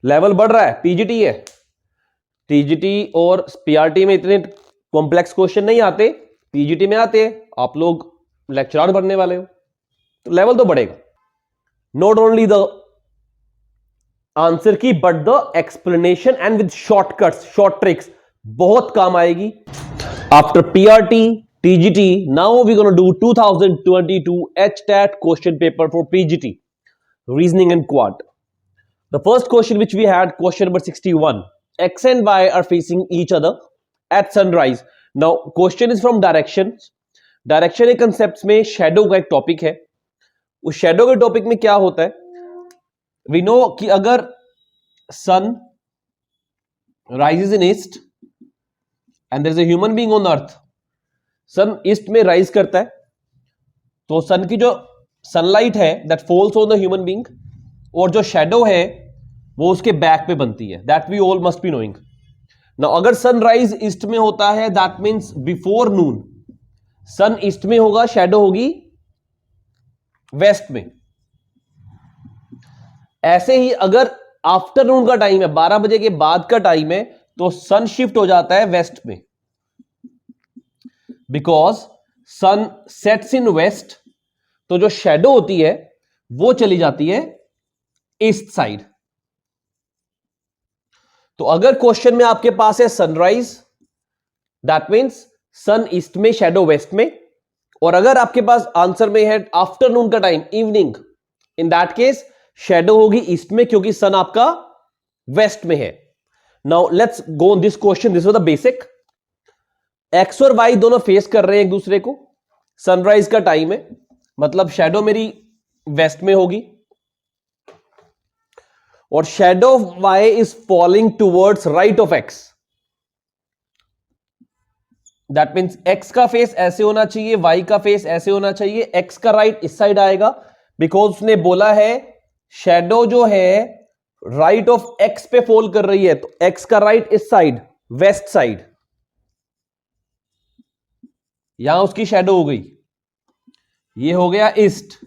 Level बढ़ रहा है, पीजीटी है, टीजीटी और पीआरटी में इतने कॉम्प्लेक्स क्वेश्चन नहीं आते, पीजीटी में आते हैं। आप लोग लेक्चरर बनने वाले हो तो लेवल तो बढ़ेगा। नॉट ओनली द आंसर की but the explanation and with shortcuts, short tricks बहुत काम आएगी। After PRT, TGT, now we gonna do 2022 HTAT question paper for PGT, reasoning and quant. The first question which we had, question number 61, X and Y are facing each other at sunrise. Now question is from directions. Direction एक concepts में shadow का एक topic है। उस shadow के topic में क्या होता है, we know कि अगर sun rises in east and there is a human being on earth, sun east में rise करता है तो sun की जो sunlight है that falls on the human being और जो shadow है वो उसके बैक पे बनती है, that we all must be knowing. Now अगर सनराइज ईस्ट में होता है that means before noon, sun east में होगा, शैडो होगी वेस्ट में। ऐसे ही अगर आफ्टरनून का टाइम है, 12 बजे के बाद का टाइम है, तो सन शिफ्ट हो जाता है वेस्ट में, because sun sets in west, तो जो शैडो होती है वो चली जाती है ईस्ट साइड। तो अगर क्वेश्चन में आपके पास है sunrise, that means sun east में, शैडो वेस्ट में, और अगर आपके पास आंसर में है आफ्टरनून का time, evening, in that case shadow होगी ईस्ट में क्योंकि सन आपका वेस्ट में है। Now let's go on this question, this was the basic. X और वाई दोनों फेस कर रहे हैं एक दूसरे को, सनराइज का टाइम है, मतलब शैडो मेरी वेस्ट में होगी और shadow of Y is falling towards right of X. That means X का फेस ऐसे होना चाहिए, वाई का फेस ऐसे होना चाहिए, एक्स का राइट इस साइड आएगा, बिकॉज उसने बोला है शैडो जो है राइट ऑफ एक्स पे फॉल कर रही है, तो एक्स का राइट इस साइड, वेस्ट साइड, यहां उसकी शैडो हो गई, ये हो गया ईस्ट।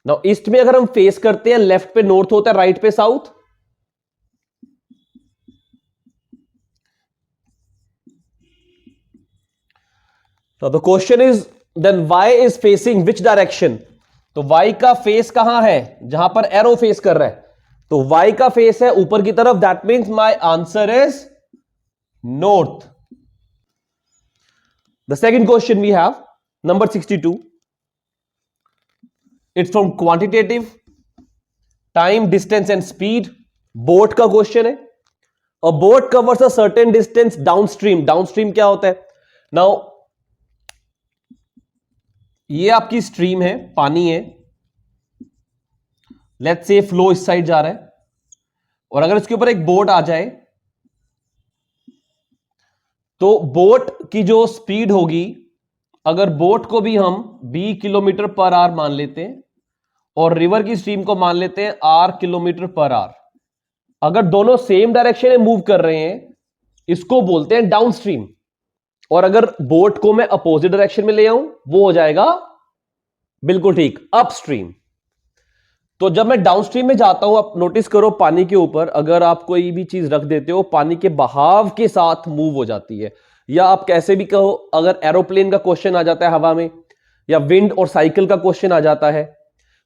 नाउ ईस्ट में अगर हम फेस करते हैं, लेफ्ट पे नॉर्थ होता है, राइट पे साउथ, तो the question is then Y is facing which direction. तो वाई का फेस कहां है, जहां पर एरो फेस कर रहा है, तो वाई का फेस है ऊपर की तरफ, that means my answer is north. The second question we have number 62, it's from quantitative, time, distance and speed, boat का क्वेश्चन है। A boat covers a certain distance downstream. Downstream क्या होता है, नाउ ये आपकी स्ट्रीम है, पानी है, लेट्स से फ्लो इस साइड जा रहा है, और अगर इसके ऊपर एक बोट आ जाए तो बोट की जो स्पीड होगी, अगर बोट को भी हम 20 किलोमीटर पर आवर मान लेते हैं और रिवर की स्ट्रीम को मान लेते हैं R किलोमीटर पर आवर, अगर दोनों सेम डायरेक्शन में मूव कर रहे हैं इसको बोलते हैं डाउनस्ट्रीम, और अगर बोट को मैं अपोजिट डायरेक्शन में ले आऊं वो हो जाएगा बिल्कुल ठीक अपस्ट्रीम। तो जब मैं डाउनस्ट्रीम में जाता हूं, आप नोटिस करो पानी के ऊपर अगर आप कोई भी चीज रख देते हो, पानी के बहाव के साथ मूव हो जाती है, या आप कैसे भी कहो, अगर एरोप्लेन का क्वेश्चन आ जाता है हवा में, या विंड और साइकिल का क्वेश्चन आ जाता है,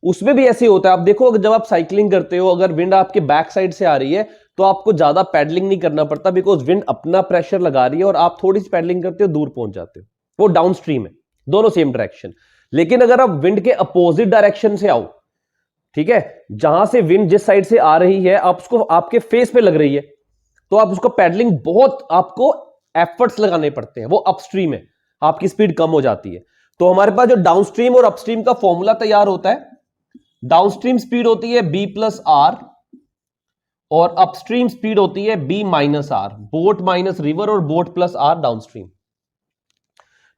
उसमें भी ऐसे होता है। आप देखो जब आप साइकिलिंग करते हो, अगर विंड आपके बैक साइड से आ रही है तो आपको ज्यादा पैडलिंग नहीं करना पड़ता, बिकॉज विंड अपना प्रेशर लगा रही है और आप थोड़ी सी पैडलिंग करते हो, दूर पहुंच जाते हो, वो डाउनस्ट्रीम है, दोनों सेम डायरेक्शन। लेकिन अगर आप विंड के अपोजिट डायरेक्शन से आओ, ठीक है, जहां से विंड जिस साइड से आ रही है आप उसको, आपके फेस पे लग रही है, तो आप उसको पैडलिंग बहुत आपको एफर्ट्स लगाने पड़ते हैं, वो अपस्ट्रीम है, आपकी स्पीड कम हो जाती है। तो हमारे पास जो डाउनस्ट्रीम और अपस्ट्रीम का फॉर्मूला तैयार होता है, डाउनस्ट्रीम स्पीड होती है B प्लस आर और अपस्ट्रीम स्पीड होती है B minus R, boat minus river और boat plus R downstream.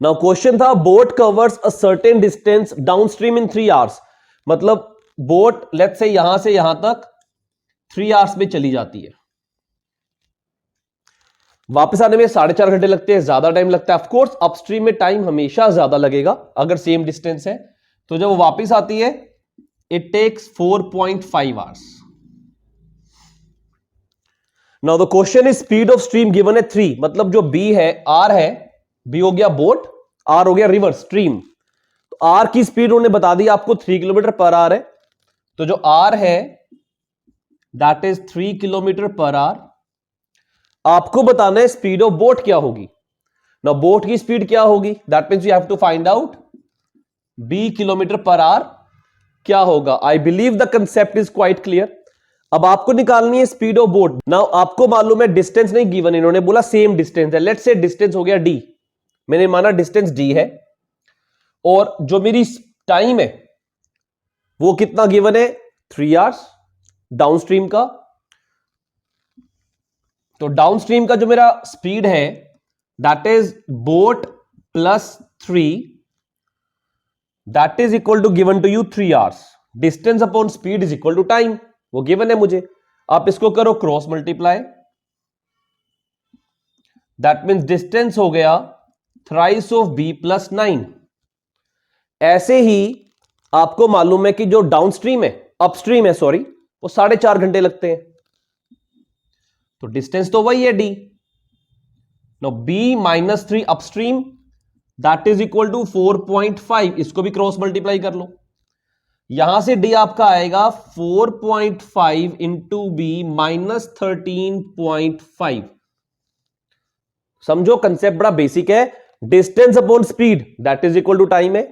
Now question था boat covers a certain distance downstream in 3 hours, मतलब बोट लेट्स से यहां तक 3 आवर्स में चली जाती है, वापस आने में 4.5 घंटे लगते हैं, ज्यादा टाइम लगता है। ऑफ कोर्स अपस्ट्रीम में टाइम हमेशा ज्यादा लगेगा अगर सेम डिस्टेंस है, तो जब वो वापस आती है it takes 4.5 hours. Now the question is speed of stream given है 3, मतलब जो बी है, आर है, बी हो गया बोट, आर हो गया रिवर स्ट्रीम। तो आर की स्पीड उन्होंने बता दी आपको 3 किलोमीटर पर आवर है। तो जो आर है that is 3 kilometre per our. आपको बताना है स्पीड ऑफ बोट क्या होगी। नाउ बोट की स्पीड क्या होगी, that means you have to find out B kilometre per hour क्या होगा। I believe the concept is quite clear. अब आपको निकालनी है स्पीड ऑफ बोट। नाउ आपको मालूम है डिस्टेंस नहीं गिवन, इन्होंने बोला सेम डिस्टेंस है। लेट्स से डिस्टेंस हो गया डी, मैंने माना डिस्टेंस डी है, और जो मेरी टाइम है वो कितना गिवन है 3 आवर्स डाउनस्ट्रीम का। तो डाउनस्ट्रीम का जो मेरा स्पीड है that is boat plus 3, that is equal to given to you 3 hours. Distance upon speed is equal to time, वो गिवन है मुझे। आप इसको करो cross multiply, that means distance हो गया थ्राइस ऑफ बी प्लस 9। ऐसे ही आपको मालूम है कि जो डाउनस्ट्रीम है, अपस्ट्रीम है सॉरी, वो 4.5 घंटे लगते हैं। तो डिस्टेंस तो वही है D. No B minus 3 upstream that is equal to 4.5, इसको भी क्रॉस मल्टीप्लाई कर लो। यहां से डी आपका आएगा 4.5 इंटू बी माइनस 13.5। समझो कंसेप्ट बड़ा बेसिक है। Distance upon speed that is equal to time है।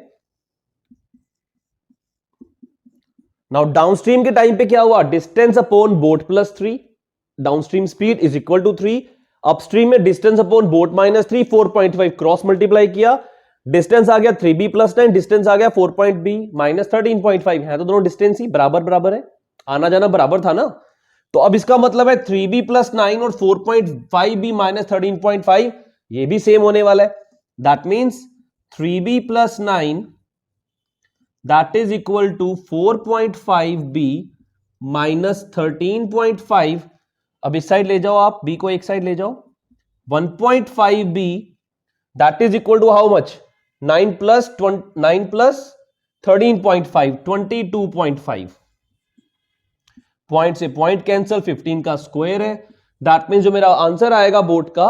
नाउ डाउनस्ट्रीम के टाइम पे क्या हुआ, distance upon boat plus 3, downstream speed is equal to 3। Upstream में distance upon boat minus 3, 4.5 cross multiply किया, डिस्टेंस आ गया 3b प्लस 9, डिस्टेंस आ गया 4.b माइनस 13.5 है। तो दोनों डिस्टेंस ही बराबर बराबर है, आना जाना बराबर था ना। तो अब इसका मतलब है 3b प्लस 9 और 4.5b माइनस 13.5 ये भी सेम होने वाला है। That means 3b plus 9 that is equal to 4.5b minus 13.5। अब इस साइड ले जाओ आप, b को एक साइड ले जाओ, 1.5b that is equal to how much, 9 plus 13.5 22.5। Point से पॉइंट कैंसल, 15 का स्क्वायर है। दैट मीन्स जो मेरा आंसर आएगा बोट का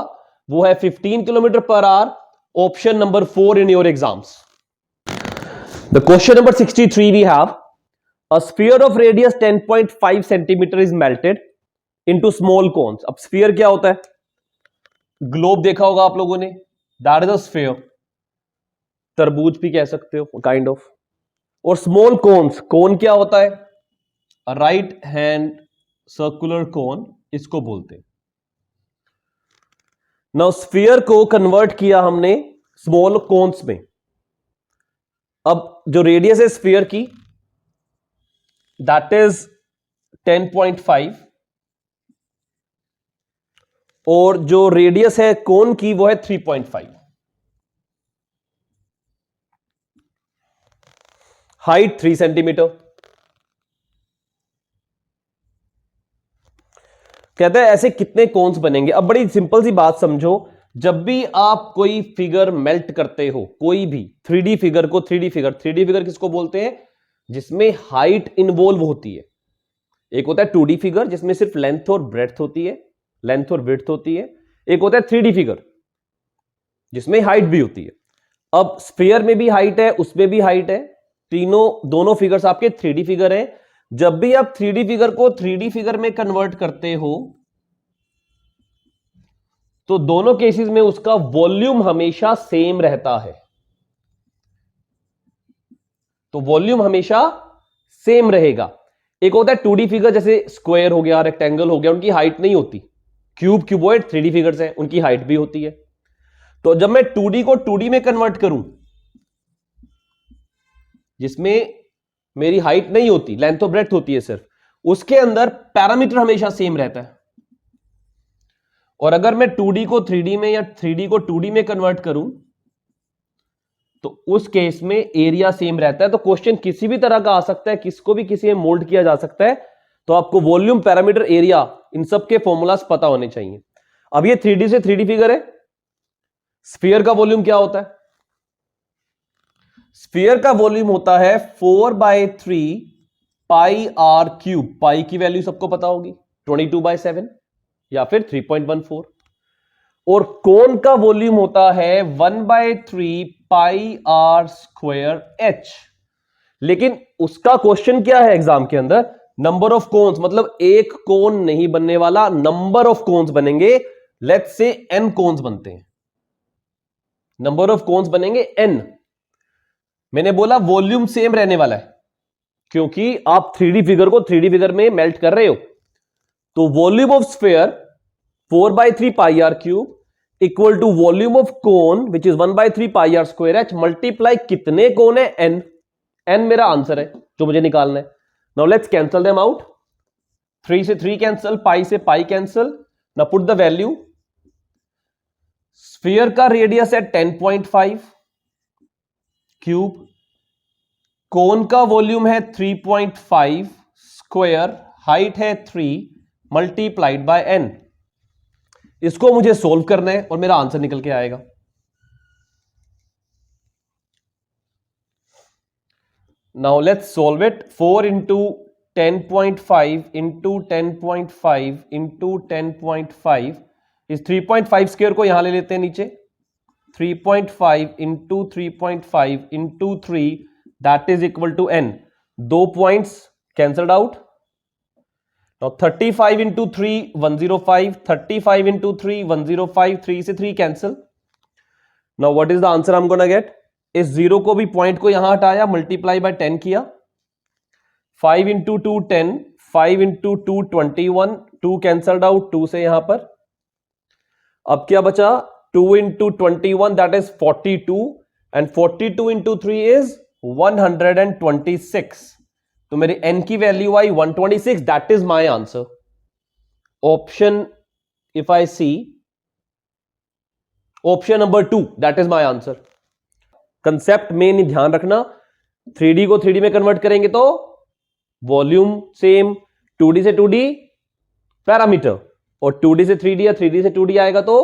वो है 15 kilometre per hour, option number 4 in your exams. The question number 63 we have a sphere of radius 10.5 centimetre is melted into small cones. अब स्फीयर क्या होता है, ग्लोब देखा होगा आप लोगों ने, दैट इज अ स्फीयर, तरबूज भी कह सकते हो काइंड ऑफ। और स्मॉल कोन्स, कोन क्या होता है, राइट हैंड सर्कुलर कोन इसको बोलते हैं। नाउ स्फीयर को कन्वर्ट किया हमने स्मॉल कोन्स में। अब जो रेडियस है स्फीयर की दैट इज 10.5 और जो रेडियस है कोन की वो है 3.5। Height 3 centimetre. कहते हैं ऐसे कितने कोन्स बनेंगे। अब बड़ी सिंपल सी बात समझो, जब भी आप कोई फिगर मेल्ट करते हो, कोई भी 3D फिगर को, 3D फिगर किसको बोलते हैं, जिसमें हाइट इन्वॉल्व होती है। एक होता है 2D फिगर जिसमें सिर्फ लेंथ और ब्रेड्थ होती है, लेंथ और विड्थ होती है। एक होता है 3D फिगर जिसमें हाइट भी होती है। अब स्फीयर में भी हाइट है, उसमें भी हाइट है, दोनों फिगर्स आपके 3D फिगर हैं। जब भी आप 3D फिगर को 3D फिगर में कन्वर्ट करते हो तो दोनों केसेस में उसका वॉल्यूम हमेशा सेम रहता है। तो वॉल्यूम हमेशा सेम रहेगा। एक होता है 2D फिगर जैसे स्क्वायर हो गया, रेक्टेंगल हो गया, उनकी हाइट नहीं होती। क्यूबॉइड 3D फिगर्स हैं, उनकी हाइट भी होती है। तो जब मैं 2D को 2D में कन्वर्ट करूं जिसमें मेरी हाइट नहीं होती, लेंथ और ब्रेड्थ होती है सिर्फ, उसके अंदर पैरामीटर हमेशा सेम रहता है। और अगर मैं 2D को 3D में या 3D को 2D में कन्वर्ट करूं तो उस केस में एरिया सेम रहता है। तो क्वेश्चन किसी भी तरह का आ सकता है, किसको भी किसी में मोल्ड किया जा सकता है। तो आपको वॉल्यूम, पैरामीटर, एरिया, इन सब के फॉर्मूलाज पता होने चाहिए। अब ये 3D से 3D फिगर है। स्फीयर का वॉल्यूम क्या होता है, स्फीयर का वॉल्यूम होता है 4/3 पाई r क्यूब। पाई की वैल्यू सबको पता होगी 22/7, या फिर 3.14। और कोन का वॉल्यूम होता है 1/3 पाई आर स्क्वायर एच। लेकिन उसका क्वेश्चन क्या है एग्जाम के अंदर, नंबर ऑफ कोन्स, मतलब एक कोन नहीं बनने वाला, नंबर ऑफ कोन्स बनेंगे। लेट्स से n कोन्स बनते हैं, नंबर ऑफ कोन्स बनेंगे n। मैंने बोला वॉल्यूम सेम रहने वाला है क्योंकि आप 3D फिगर को 3D फिगर में मेल्ट कर रहे हो। तो volume of sphere 4/3 pi r cube equal to volume of cone which is 1/3 pi r square H multiply कितने कोन है n। n मेरा आंसर है जो मुझे निकालना है। Now let's cancel them out. 3 से 3 कैंसल, पाई से पाई cancel. Now put the value. Sphere का रेडियस है 10.5 क्यूब, कोन का वॉल्यूम है 3.5 स्क्वायर, हाइट है 3 मल्टीप्लाइड बाय n। इसको मुझे सोल्व करना है और मेरा आंसर निकल के आएगा। Now let's solve it. 4 into 10.5 into 10.5 into 10.5 इस 3.5 स्क्वायर को यहां ले लेते हैं नीचे। 3.5 into 3.5 into 3 that is equal to n। 2 points cancelled out. Now 35 into 3 105, 35 into 3 105, 3 से 3 cancel. Now what is the answer I'm gonna get? इस जीरो को भी पॉइंट को यहां हटाया, मल्टीप्लाई बाय 10 किया। 5 into 2 10, 5 into 2 21, 2 कैंसल्ड आउट, 2 से यहां पर। अब क्या बचा? 2 into 21 that is 42 and 42 into 3 is 126। तो मेरी n की वैल्यू आई 126। That is my answer. Option if I see option number 2 that is my answer. Concept में नहीं ध्यान रखना, 3D को 3D में कन्वर्ट करेंगे तो वॉल्यूम सेम, 2D से 2D पैरामीटर, और 2D से 3D या 3D से 2D आएगा तो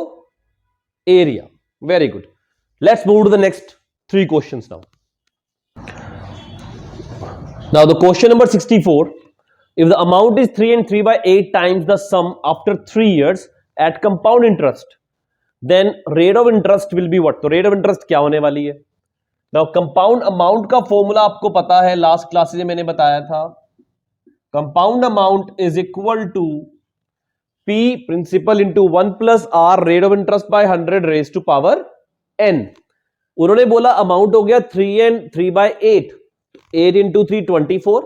area. Very good. Let's move to the next 3 questions now. Now the question number 64, if the amount is 3 and 3/8 times the sum after 3 years at compound interest, then rate of interest will be what? तो rate of interest क्या होने वाली है? Now compound amount का formula आपको पता है, last class में मैंने बताया था। compound amount is equal to P principal into 1 plus R rate of interest by 100 raised to power n। उन्होंने बोला अमाउंट हो गया 3 and 3/8, 8 into 3 24,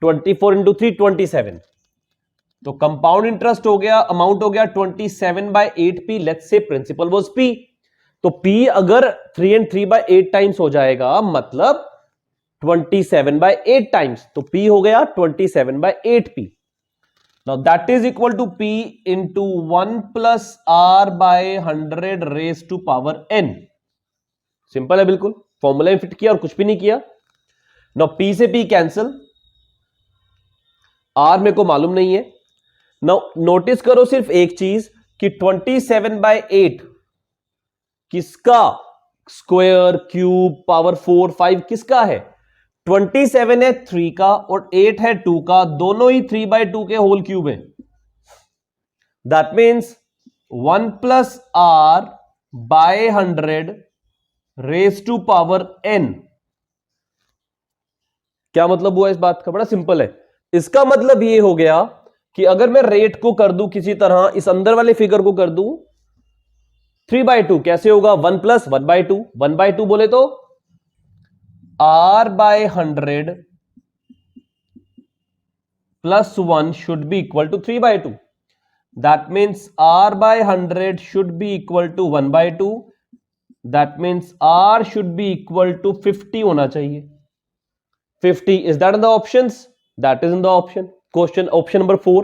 24 into 3 27। तो कंपाउंड इंटरेस्ट हो गया, अमाउंट हो गया 27/8p। Let's say principal was p। तो p अगर 3 and 3/8 टाइम्स हो जाएगा मतलब 27/8 टाइम्स, तो p हो गया 27/8p। Now that is equal to p into 1 plus r by 100 raise to power n। Simple है बिल्कुल, फॉर्मूला में फिट किया और कुछ भी नहीं किया। नाउ p से p कैंसिल, r मेरे को मालूम नहीं है। नाउ नोटिस करो सिर्फ एक चीज कि 27/8 किसका स्क्वायर, क्यूब, पावर 4, 5 किसका है? 27 है 3 का और 8 है 2 का, दोनों ही 3/2 के होल क्यूब है। That means 1 plus r by 100 raise to power n। क्या मतलब हुआ इस बात का? बड़ा सिंपल है। इसका मतलब ये हो गया कि अगर मैं रेट को कर दूं किसी तरह, इस अंदर वाले फिगर को कर दूं 3/2, कैसे होगा? 1 प्लस 1/2, 1/2 बोले तो r by 100 plus 1 should be equal to 3/2। That means r by 100 should be equal to 1/2। That means r should be equal to 50 होना चाहिए। 50 is that in the options? That is in the option. Question option number 4।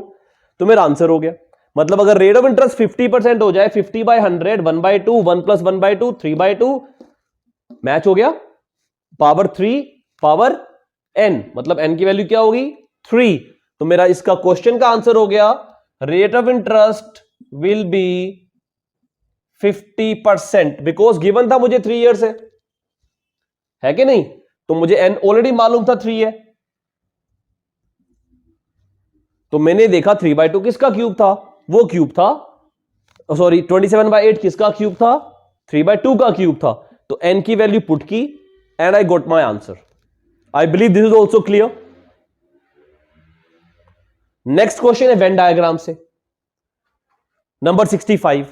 तो मेरा answer हो गया। मतलब अगर rate of interest 50% हो जाए, 50/100, 1/2, 1 प्लस 1/2, 3/2, मैच हो गया। पावर 3 पावर n, मतलब n की वैल्यू क्या होगी? 3। तो मेरा इसका क्वेश्चन का आंसर हो गया rate of interest will be 50%, because given था मुझे 3 ईयर है कि नहीं? तो मुझे n ऑलरेडी मालूम था 3 है, तो मैंने देखा 3/2 किसका क्यूब था, वो क्यूब था, सॉरी 27/8 किसका क्यूब था? 3/2 का क्यूब था। तो n की वैल्यू पुट की and I got my answer. I believe this is also clear. Next question है वेन डायग्राम से, नंबर 65।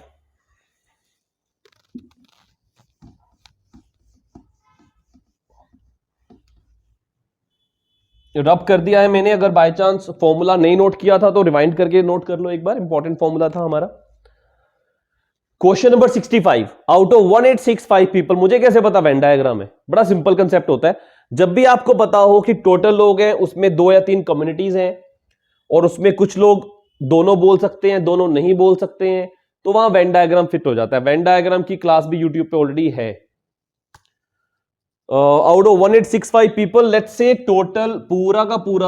रब कर दिया है मैंने, अगर बाय चांस फॉर्मूला नहीं नोट किया था तो रिवाइंड करके नोट कर लो एक बार, इंपॉर्टेंट फॉर्मूला था हमारा। Question number 65, out of 1865 people, मुझे कैसे पता वेन डायग्राम है? बड़ा सिंपल कंसेप्ट होता है। जब भी आपको पता हो कि टोटल लोग हैं, उसमें 2 या 3 कम्युनिटीज हैं और उसमें कुछ लोग दोनों बोल सकते हैं, दोनों नहीं बोल सकते हैं, तो वहां वेन डायग्राम फिट हो जाता है। वेन डायग्राम की क्लास भी यूट्यूब पे ऑलरेडी है। Out of 1865 people, let's say total पूरा का पूरा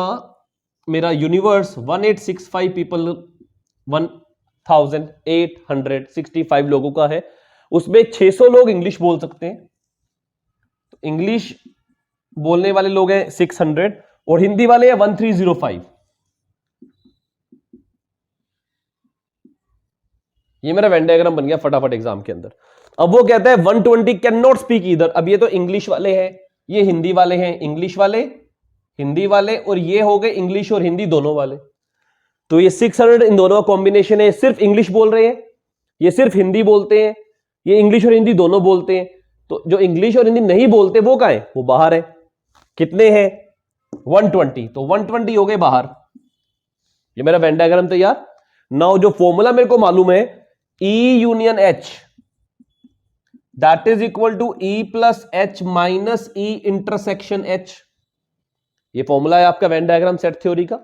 मेरा यूनिवर्स 1865 पीपल 1865 लोगों का है, उसमें 600 लोग इंग्लिश बोल सकते हैं, तो इंग्लिश बोलने वाले लोग हैं 600 और हिंदी वाले हैं 1305। ये मेरा वेन डायग्राम बन गया फटाफट एग्जाम के अंदर। अब वो कहता है 120 कैन नॉट स्पीक ईदर। अब ये तो इंग्लिश वाले हैं, ये हिंदी वाले हैं, इंग्लिश वाले हिंदी वाले, और ये हो गए इंग्लिश और हिंदी दोनों वाले। तो ये 600 इन दोनों का कॉम्बिनेशन है। सिर्फ इंग्लिश बोल रहे हैं, ये सिर्फ हिंदी बोलते हैं, ये इंग्लिश और हिंदी दोनों बोलते हैं। तो जो इंग्लिश और हिंदी नहीं बोलते वो कहां है? वो बाहर है। कितने हैं? 120। तो 120 हो गए बाहर। ये मेरा वेन डायग्राम तैयार। नाउ जो फॉर्मूला मेरे को मालूम है, E union H that is equal to E plus H minus E intersection H। ये फॉर्मूला है आपका वेन डायग्राम सेट थ्योरी का।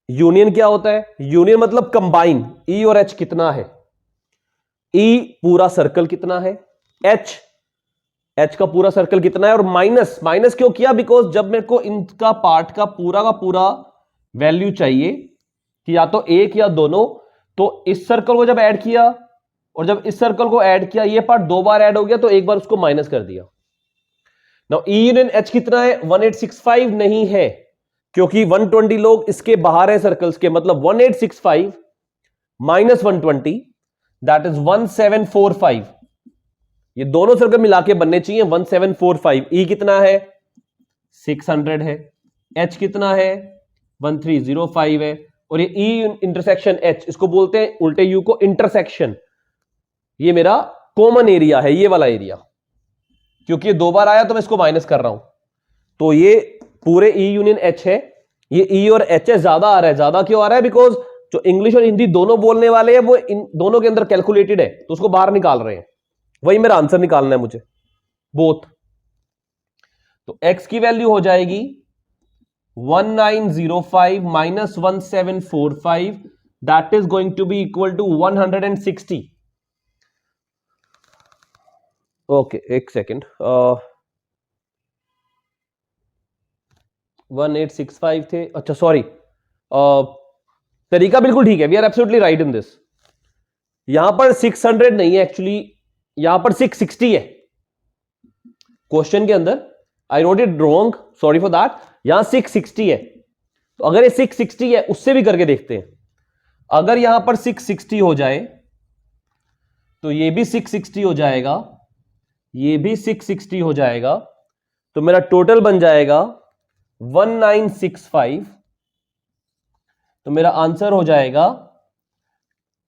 यूनियन क्या होता है? यूनियन मतलब कंबाइन। E और H कितना है? E पूरा सर्कल कितना है, H का पूरा सर्कल कितना है, और माइनस, माइनस क्यों किया? बिकॉज जब मेरे को इनका पार्ट का पूरा वैल्यू चाहिए कि या तो एक या दोनों, तो इस सर्कल को जब ऐड किया और जब इस सर्कल को ऐड किया, ये पार्ट 2 बार ऐड हो गया तो एक बार उसको माइनस कर दिया। नाउ E यूनियन H कितना है? 1865 नहीं है, क्योंकि 120 लोग इसके बाहर है सर्कल्स के, मतलब 1865 माइनस 120 दैट इज 1745। ये दोनों सर्कल मिला के बनने चाहिए 1745। E कितना है? 600 है। H कितना है? 1305 है। और ये E इंटरसेक्शन H, इसको बोलते हैं उल्टे U को इंटरसेक्शन। ये मेरा कॉमन एरिया है, ये वाला एरिया, क्योंकि ये 2 बार आया तो मैं इसको माइनस कर रहा हूं। तो ये पूरे E यूनियन H है, ये E और H है, ज्यादा आ रहा है। ज्यादा क्यों आ रहा है? बिकॉज जो इंग्लिश और हिंदी दोनों बोलने वाले हैं वो इन दोनों के अंदर कैलकुलेटेड है, तो उसको बाहर निकाल रहे हैं। वही मेरा आंसर निकालना है मुझे, बोथ। तो X की वैल्यू हो जाएगी 1905 minus 1745 that is going to be equal to 160। Okay, एक सेकेंड। 1865 थे, अच्छा सॉरी, तरीका बिल्कुल ठीक है, we are absolutely right in this. यहां पर 600 नहीं है एक्चुअली, यहां पर 660 है क्वेश्चन के अंदर। I note it wrong, sorry for that. यहां 660 है, तो अगर ये 660 है, उससे भी करके देखते हैं। अगर यहां पर 660 हो जाए तो ये भी 660 हो जाएगा, ये भी 660 हो जाएगा, तो मेरा टोटल बन जाएगा 1965। तो मेरा आंसर हो जाएगा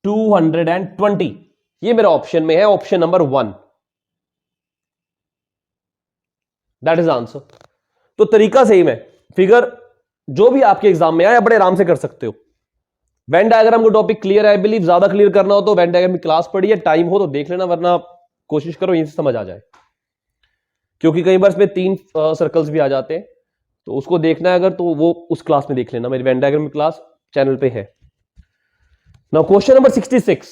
220। ये मेरा ऑप्शन में है, option number 1, that is answer. तो तरीका सही में, फिगर जो भी आपके एग्जाम में आए बड़े आराम से कर सकते हो। वेन डायग्राम को टॉपिक क्लियर है, आई बिलीव। ज्यादा क्लियर करना हो तो वेन डायग्राम की क्लास पढ़िए, टाइम हो तो देख लेना, वरना कोशिश करो यहीं से समझ आ जाए, क्योंकि कई बार इसमें 3 सर्कल्स भी आ जाते हैं, तो उसको देखना है अगर, तो वो उस क्लास में देख लेना। मेरी वेन डायग्राम की क्लास चैनल पे है। Now question number 66,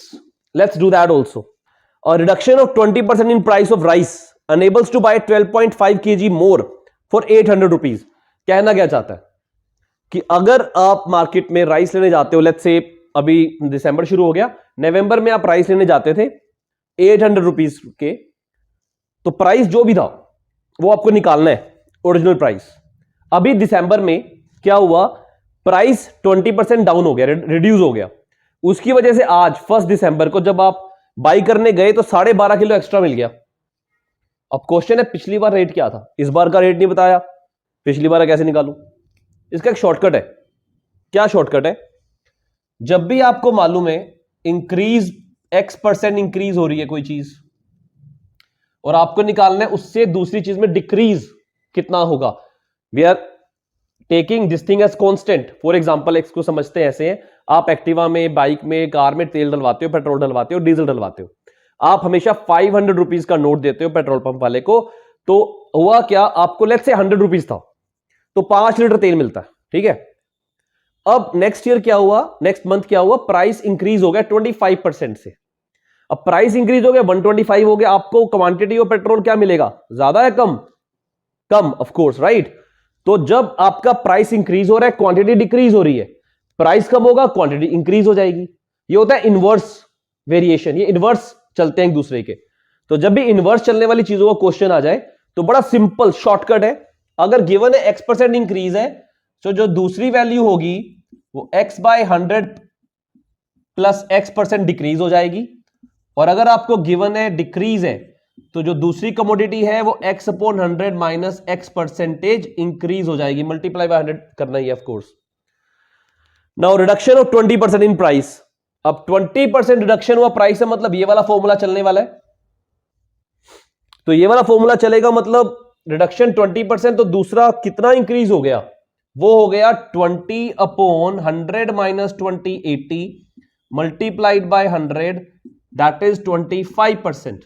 let's do that also. A reduction of 20% in price of rice enables to buy 12.5 kg more for 800 rupees. कहना क्या चाहता है कि अगर आप मार्केट में राइस लेने जाते हो, लेट्स से अभी दिसंबर शुरू हो गया, नवंबर में आप राइस लेने जाते थे 800 रुपीज के, तो प्राइस जो भी था वो आपको निकालना है, ओरिजिनल प्राइस। अभी दिसंबर में क्या हुआ? प्राइस 20% डाउन हो गया, रिड्यूस हो गया, उसकी वजह से आज 1 दिसंबर को जब आप बाई करने गए तो 12.5 किलो एक्स्ट्रा मिल गया। अब क्वेश्चन है पिछली बार रेट क्या था, इस बार का रेट नहीं बताया, पिछली बार कैसे निकालूं? इसका एक शॉर्टकट है। क्या शॉर्टकट है? जब भी आपको मालूम है इंक्रीज X% इंक्रीज हो रही है कोई चीज और आपको निकालना है उससे दूसरी चीज में डिक्रीज कितना होगा, we are taking this thing as constant. For example x को समझते हैं ऐसे हैं, आप एक्टिवा में, बाइक में, कार में तेल डलवाते हो, पेट्रोल डलवाते हो, डीजल डलवाते हो, आप हमेशा 500 रुपीज का नोट देते हो पेट्रोल पंप वाले को। तो हुआ क्या, आपको लेट्स से 100 रुपीज था तो 5 लीटर तेल मिलता है, ठीक है। अब नेक्स्ट ईयर क्या हुआ, नेक्स्ट मंथ क्या हुआ, प्राइस इंक्रीज हो गया 25% से। अब प्राइस इंक्रीज हो गया 125 हो गया, आपको क्वांटिटी ऑफ पेट्रोल क्या मिलेगा, ज्यादा है कम? कम, ऑफ कोर्स, राइट। तो जब आपका प्राइस इंक्रीज हो रहा है, क्वांटिटी डिक्रीज हो रही है, प्राइस कम होगा, क्वांटिटी इंक्रीज हो जाएगी। ये होता है इनवर्स वेरिएशन, ये इनवर्स चलते हैं एक दूसरे के। तो जब भी इनवर्स चलने वाली चीजों का क्वेश्चन आ जाए तो बड़ा सिंपल शॉर्टकट है, अगर गिवन है X% इंक्रीज है तो जो दूसरी वैल्यू होगी वो X/100 प्लस X% डिक्रीज हो जाएगी। और अगर आपको गिवन है डिक्रीज है तो जो दूसरी कमोडिटी है वो X/100 माइनस X% इंक्रीज हो जाएगी, मल्टीप्लाई बाय 100 करना ही है of course. Now reduction of 20% in price. अब 20% रिडक्शन हुआ प्राइस है, मतलब ये वाला फॉर्मूला चलने वाला है। तो ये वाला फॉर्मूला चलेगा, मतलब रिडक्शन 20%, तो दूसरा कितना इंक्रीज हो गया, वो हो गया 20/100 minus 20/80 multiplied by 100, that is 25%।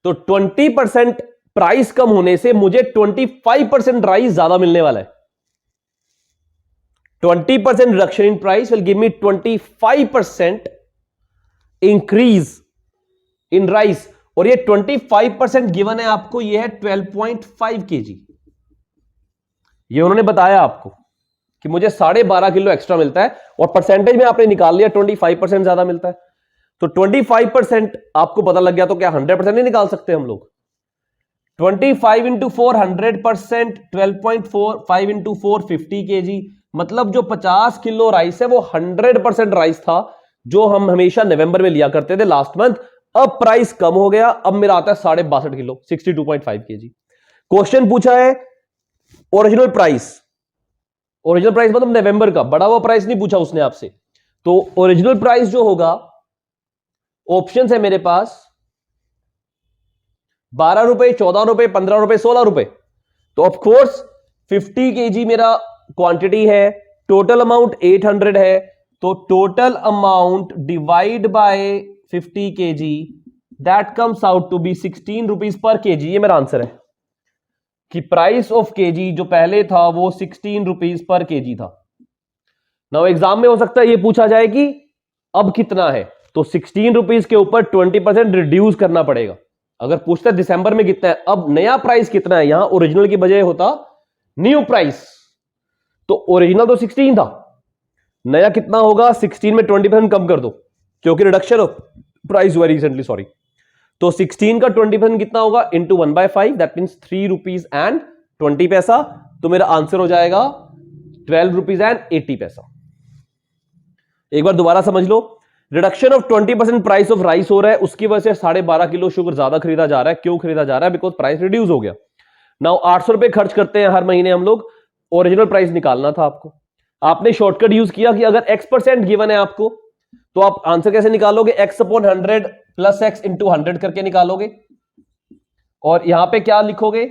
तो 20% प्राइस कम होने से मुझे 25% राइस ज्यादा मिलने वाला है। 20% reduction in price will give me 25% increase in rice। और ये 25% गिवन है आपको, ये है 12.5 kg। ये उन्होंने बताया आपको कि मुझे 12.5 किलो एक्स्ट्रा मिलता है और परसेंटेज में आपने निकाल लिया 25% ज्यादा मिलता है। तो 25% आपको पता लग गया तो क्या 100% नहीं निकाल सकते हम लोग? 25 इंटू 4 100%, 12.45 इंटू 4 50 kg, मतलब जो 50 किलो राइस है वो 100% राइस था जो हम हमेशा नवंबर में लिया करते थे लास्ट मंथ। अब प्राइस कम हो गया, अब मेरा आता है 62.5 किलो, 62.5 kg। क्वेश्चन पूछा है ओरिजिनल प्राइस, ओरिजिनल प्राइस मतलब नवंबर का, बढ़ा हुआ प्राइस नहीं पूछा उसने आपसे। तो ओरिजिनल प्राइस जो होगा, ऑप्शन है मेरे पास 12 रुपए, 14 रुपए, 15 रुपए, 16 रुपए। तो ऑफ कोर्स 50 kg मेरा क्वांटिटी है, टोटल अमाउंट 800 है, तो total amount divide by 50 kg that comes out to be 16 rupees per kg। ये मेरा आंसर है कि प्राइस ऑफ kg जो पहले था वो 16 रुपीज पर kg था। नाउ एग्जाम में हो सकता है ये पूछा जाए कि अब कितना है, तो 16 रुपीज के ऊपर 20% रिड्यूस करना पड़ेगा। अगर पूछता है दिसंबर में कितना है, अब नया प्राइस कितना है, यहां ओरिजिनल की बजाय होता न्यू प्राइस। तो ओरिजिनल तो 16 था, नया कितना होगा, 16 में 20% कम कर दो क्योंकि रिडक्शन ऑफ प्राइस हुआ रिसेंटली, सॉरी। तो 16 का 20% कितना होगा, into 1/5, that means 3 rupees and 20 पैसा। तो मेरा आंसर हो जाएगा 12 रुपीज एंड 80 पैसा। एक बार दोबारा समझ लो, reduction of 20% price of rice हो रहा है, उसकी वजह से 12.5 किलो शुगर ज्यादा खरीदा जा रहा है। क्यों खरीदा जा रहा है? बिकॉज प्राइस रिड्यूस हो गया। नाउ 800 रुपए खर्च करते हैं हर महीने हम लोग, ओरिजिनल प्राइस निकालना था आपको, आपने शॉर्टकट यूज किया कि अगर X% गिवन है आपको तो आप आंसर कैसे निकालोगे, X/100 प्लस X इंटू 100 करके निकालोगे। और यहां पे क्या लिखोगे,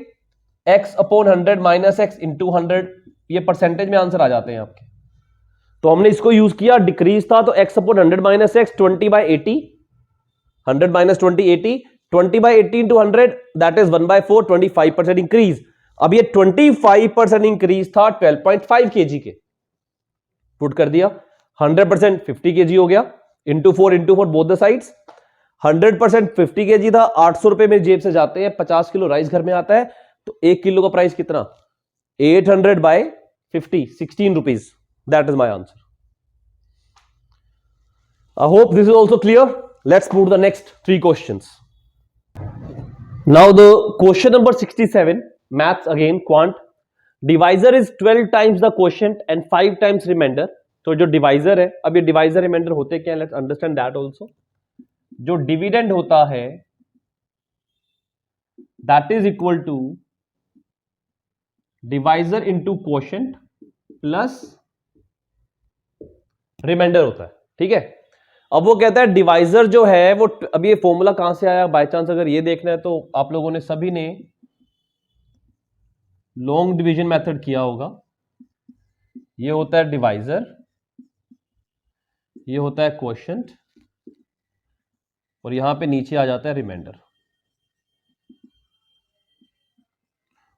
X/100 माइनस X इंटू 100, ये परसेंटेज में आंसर आ जाते हैं आपके। तो हमने इसको यूज किया, डिक्रीज था तो X/100 minus X, 20/80, 100 minus 20 80, 20/80 into 100 that is 1/4, 25% increase. अब ये 25% इंक्रीज था 12.5 kg के, पुट कर दिया, 100% 50 kg हो गया, into 4 both the sides. 100% 50 kg था, 800 रुपए मेरी जेब से जाते हैं, 50 किलो राइस घर में आता है, तो 1 किलो का प्राइस कितना, 800/50, 16 rupees. That is my answer. I hope this is also clear. Let's move the next 3 questions. Now the question number 67, maths again, quant. Divisor is 12 times the quotient and 5 times remainder. तो जो divisor है, अब ये divisor remainder होते क्या, let's understand that also. जो dividend होता है that is equal to divisor into quotient plus remainder होता है, ठीक है। अब वो कहता है डिवाइजर जो है वो, अब ये फॉर्मूला कहां से आया, बाय चांस अगर ये देखना है तो आप लोगों ने सभी ने लॉन्ग डिवीजन मेथड किया होगा। ये होता है डिवाइजर, ये होता है क्वोशंट, और यहां पे नीचे आ जाता है रिमाइंडर।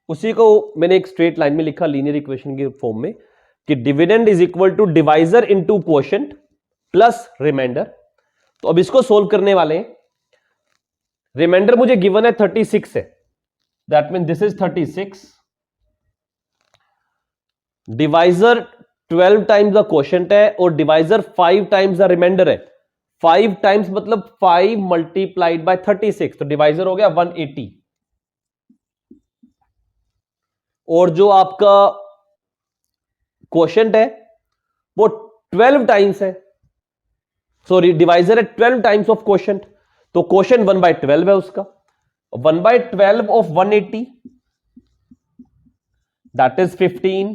उसी को मैंने एक स्ट्रेट लाइन में लिखा लीनियर इक्वेशन के फॉर्म में कि dividend is equal to divisor into quotient plus remainder. तो अब इसको सोल्व करने वाले हैं। रिमाइंडर मुझे गिवन है 36 है, that mean this is 36। Divisor 12 times the quotient है और डिवाइजर 5 टाइम्स द रिमाइंडर है। 5 टाइम्स मतलब 5 मल्टीप्लाइड बाय 36, तो डिवाइजर हो गया 180। और जो आपका क्वोशंट है वो 12 टाइम्स है, सॉरी डिवाइजर है 12 टाइम्स ऑफ क्वोशंट, तो क्वोशंट 1/12 है उसका। 1/12 ऑफ 180 दैट इज 15,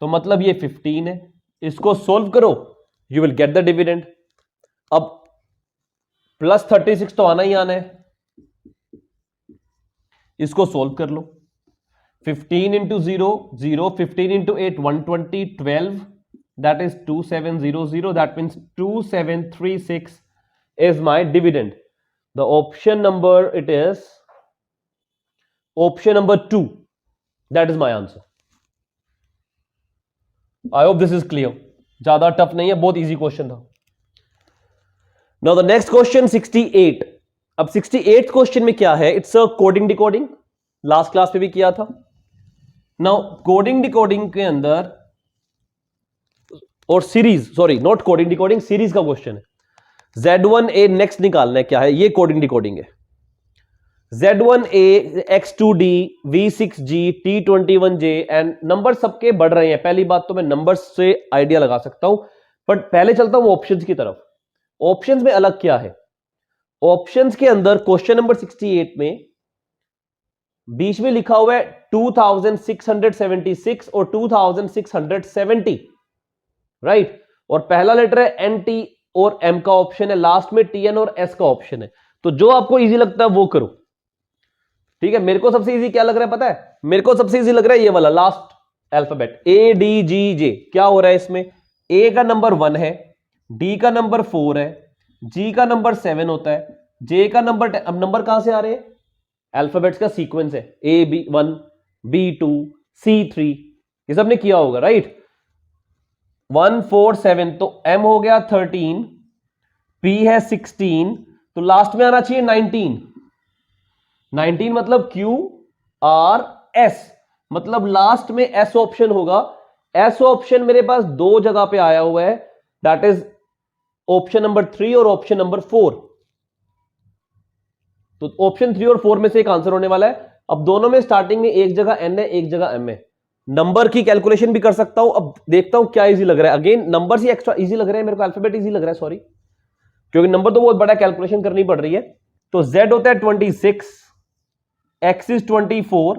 तो मतलब ये 15 है। इसको सोल्व करो, you will get the dividend. अब प्लस 36 तो आना ही आना है, इसको सोल्व कर लो। 15 into 0 0, 15 into 8 120, 12 that is 2700, that means 2736 is my dividend. The option number, it is option number 2, that is my answer. I hope this is clear. ज्यादा tough नहीं है, बहुत इजी क्वेश्चन था। Now the next question 68। अब 68th question में क्या है, it's a coding decoding, last class में भी किया था। नाउ कोडिंग डिकोडिंग के अंदर और series, sorry not coding decoding, series का क्वेश्चन है। Z1A नेक्स्ट निकालना है, क्या है ये, कोडिंग डिकोडिंग है। Z1A X2D V6G T21J and number सबके बढ़ रहे हैं। पहली बात तो मैं नंबर्स से आइडिया लगा सकता हूं, बट पहले चलता हूं ऑप्शंस की तरफ। ऑप्शंस में अलग क्या है, ऑप्शंस के अंदर क्वेश्चन नंबर 68 में बीच में लिखा हुआ है 2676 और 2670, राइट। और पहला लेटर है NT और M का ऑप्शन है, लास्ट में TN और S का ऑप्शन है। तो जो आपको इजी लगता है वो करो, ठीक है। मेरे को सबसे इजी क्या लग रहा है पता है, मेरे को सबसे इजी लग रहा है ये वाला लास्ट अल्फाबेट ADGJ। क्या हो रहा है इसमें, A का नंबर 1 है, D का नंबर 4 है, G का नंबर 7 होता है, J का नंबर 10। अब नंबर कहां से आ रहे हैं, अल्फाबेट्स का सीक्वेंस है, AB1 B2 C3, ये सब ने किया होगा, राइट। 1 4 7, तो M हो गया 13, P है 16, तो लास्ट में आना चाहिए 19। 19 मतलब QRS, मतलब लास्ट में S ऑप्शन होगा। S ऑप्शन मेरे पास दो जगह पे आया हुआ है, दैट इज ऑप्शन नंबर 3 और ऑप्शन नंबर 4। तो ऑप्शन 3 और 4 में से एक आंसर होने वाला है। अब दोनों में स्टार्टिंग में एक जगह N है, एक जगह M है। नंबर की कैलकुलेशन भी कर सकता हूं। अब देखता हूं क्या इजी लग रहा है, अगेन नंबर ही एक्स्ट्रा इजी लग रहा है मेरे को, अल्फाबेट इजी लग रहा है, सॉरी, क्योंकि नंबर तो बहुत बड़ा कैलकुलेशन करनी पड़ रही है। तो Z होता है 26, X इज 24,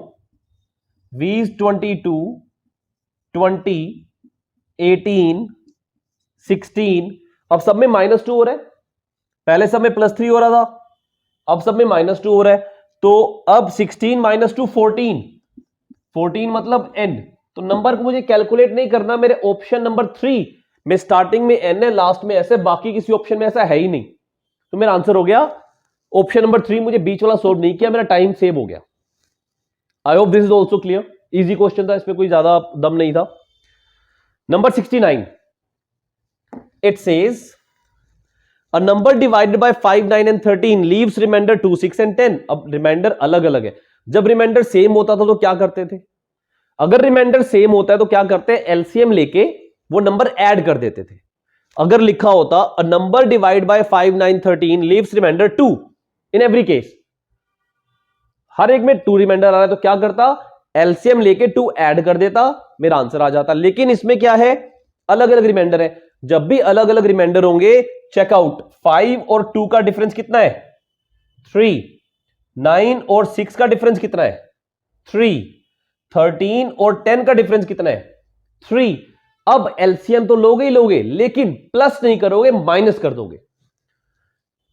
V इज 22, 20, 18, 16। अब सब में -2 हो रहा है, पहले सब में +3 हो रहा था, अब सब में -2 हो रहा है। तो अब 16 - 2 14, 14 मतलब N। तो नंबर को मुझे कैलकुलेट नहीं करना, मेरे ऑप्शन नंबर 3 में स्टार्टिंग में N है, लास्ट में S है, बाकी किसी ऑप्शन में ऐसा है ही नहीं। तो मेरा आंसर हो गया ऑप्शन नंबर 3। मुझे बीच वाला सोल्व नहीं किया, मेरा टाइम सेव हो गया। आई hope this is also clear. Easy question था, इसमें कोई ज्यादा दम नहीं था। Number 69, it says A number divided by 5, 9 and 13 leaves remainder 2, 6 and 10। अब रिमाइंडर अलग अलग है। जब रिमाइंडर सेम होता था तो क्या करते थे, अगर रिमाइंडर सेम होता है तो क्या करते हैं, एलसीएम लेके वो नंबर ऐड कर देते थे। अगर लिखा होता a number divided by 5, 9, 13 leaves remainder 2 in every case, हर एक में 2 रिमाइंडर आ रहा है तो क्या करता, एलसीएम लेके 2 ऐड कर देता, मेरा आंसर आ जाता। लेकिन इसमें क्या है, अलग अलग रिमाइंडर है। जब भी अलग अलग रिमाइंडर होंगे, चेकआउट 5 और 2 का डिफरेंस कितना है 3, 9 और 6 का डिफरेंस कितना है 3, 13 और 10 का डिफरेंस कितना है 3। अब एलसीएम तो लोगे ही लोगे, लेकिन प्लस नहीं करोगे, माइनस कर दोगे।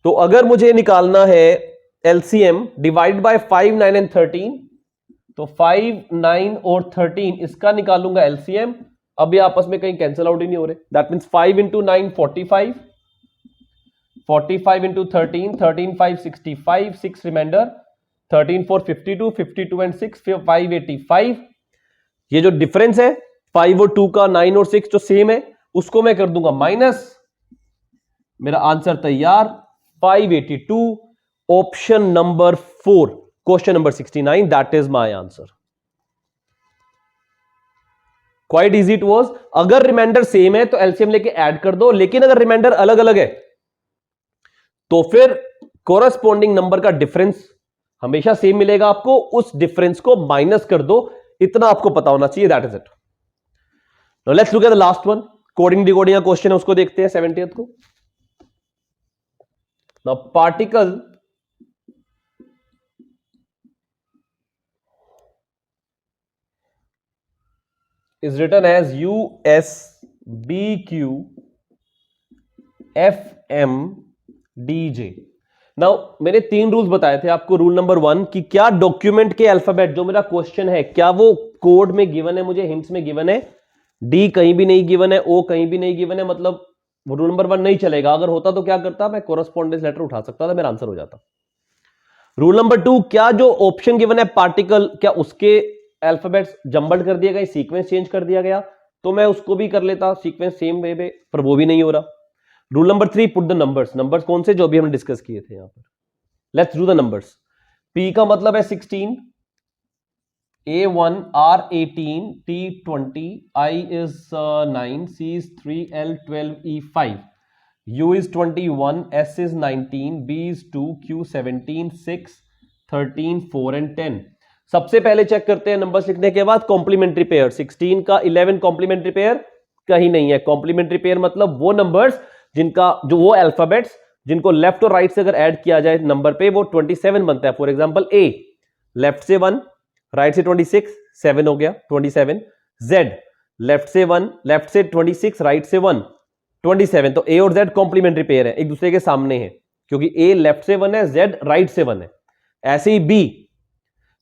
तो अगर मुझे निकालना है एलसीएम डिवाइड बाय 5, 9 एंड 13, तो 5, 9 और 13 इसका निकालूंगा एलसीएम। अब ये आपस में कहीं कैंसिल आउट ही नहीं हो रहे। That means 5 into 9 45, 45 into 13, 13 5 65, 6 remainder, 13 4 52, 52 and 6 5 85। ये जो डिफरेंस है 5 और 2 का, 9 और 6 जो सेम है, उसको मैं कर दूंगा माइनस। मेरा आंसर तैयार 582, option number 4, question number 69, that is my answer. Quite easy it was. अगर रिमाइंडर सेम है तो एलसीएम लेके ऐड कर दो, लेकिन अगर रिमाइंडर अलग अलग है तो फिर कोरस्पॉन्डिंग नंबर का डिफरेंस हमेशा सेम मिलेगा आपको, उस डिफरेंस को माइनस कर दो। इतना आपको पता होना चाहिए, that is it. Now let's look at the last one. Coding decoding का क्वेश्चन है, उसको देखते हैं 70th को। Now particle is written as USBQFMDJ। Now मैंने 3 रूल्स बताए थे आपको। रूल नंबर 1 कि क्या डॉक्यूमेंट के अल्फाबेट, जो मेरा क्वेश्चन है, क्या वो कोड में गिवन है, मुझे हिंट्स में गिवन है, डी कहीं भी नहीं गिवन है, ओ कहीं भी नहीं गिवन है, मतलब रूल नंबर 1 नहीं चलेगा। अगर होता तो क्या करता, मैं कोरस्पॉन्डेंस लेटर उठा सकता था, मेरा आंसर हो जाता। रूल नंबर 2, क्या जो ऑप्शन गिवन है पार्टिकल, क्या उसके अल्फाबेट्स जंबल्ड कर दिया गया, सीक्वेंस चेंज कर दिया गया, तो मैं उसको भी कर लेता सीक्वेंस सेम वे पे, पर वो भी नहीं हो रहा। Rule number 3, put the numbers. Numbers कौन से, जो भी हमने डिस्कस किए थे यहां पर। Let's do the numbers. P का मतलब है 16, A1, R 18, T 20, I is 9, C is 3, L 12, E 5, U is 21, S is 19, B is 2, Q 17, 6, 13, 4 and 10। सबसे पहले चेक करते हैं नंबर्स लिखने के बाद कॉम्प्लीमेंट्री पेयर। 16 का 11 कॉम्प्लीमेंट्री पेयर कहीं नहीं है। कॉम्प्लीमेंट्री पेयर मतलब वो नंबर्स जिनका, जो वो अल्फाबेट्स जिनको लेफ्ट और राइट से अगर ऐड किया जाए नंबर पे, वो 27 बनता है। फॉर एग्जांपल ए, लेफ्ट से 1, राइट से 26, 7 हो गया 27। जेड, लेफ्ट से 1, लेफ्ट से 26, राइट से 1, 27। तो ए और जेड कॉम्प्लीमेंट्री पेयर है, एक दूसरे के सामने है, क्योंकि ए लेफ्ट से 1 है, जेड राइट से 1 है। ऐसे ही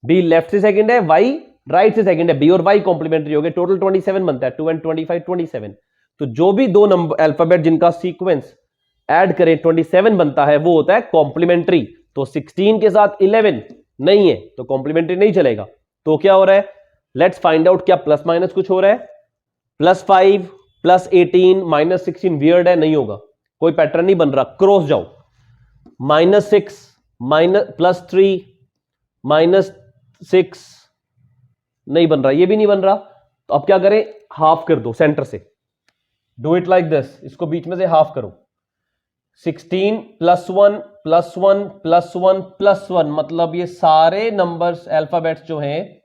बी लेफ्ट से सेकंड है, वाई राइट से सेकंड है, बी और वाई कॉम्प्लीमेंट्री हो गए, टोटल 27 बनता है। 2 and 25 27। तो जो भी दो नंबर अल्फाबेट जिनका सीक्वेंस ऐड करें 27 बनता है, वो होता है कॉम्प्लीमेंट्री। तो 16 के साथ 11 नहीं है तो कॉम्प्लीमेंट्री नहीं चलेगा। तो क्या हो रहा है, लेट्स फाइंड आउट, क्या प्लस माइनस कुछ हो रहा है। +5 +18 -16 वियर्ड है, नहीं होगा, कोई पैटर्न नहीं बन रहा। क्रॉस जाओ, -6 +3 -6 नहीं बन रहा, ये भी नहीं बन रहा। तो अब क्या करें, हाफ कर दो सेंटर से। डू इट लाइक दिस, इसको बीच में से हाफ करो। 16 +1 +1 +1 +1, मतलब ये सारे नंबर्स अल्फाबेट्स जो हैं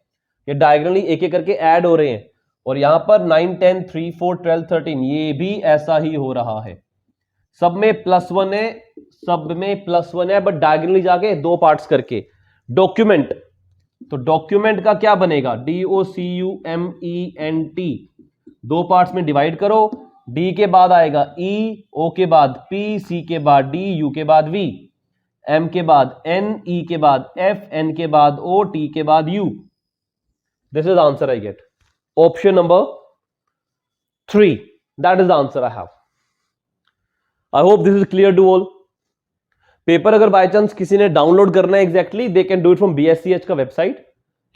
ये डायगोनली एक एक करके ऐड हो रहे हैं। और यहां पर 9 10 3 4 12 13 ये भी ऐसा ही हो रहा है। सब में +1 है, सब में +1 है, बट डायगोनली जाके दो पार्ट्स करके। डॉक्यूमेंट, तो डॉक्यूमेंट का क्या बनेगा, DOCUMENT, दो पार्ट्स में डिवाइड करो। डी के बाद आएगा E, O के बाद P, C के बाद D, U के बाद V, M के बाद N, E के बाद F, N के बाद O, T के बाद U। This is answer I get, option number 3, that is the answer I have. I hope this is clear to all. Paper अगर बाय चांस किसी ने डाउनलोड करना है exactly, they can do it from BSCH का website,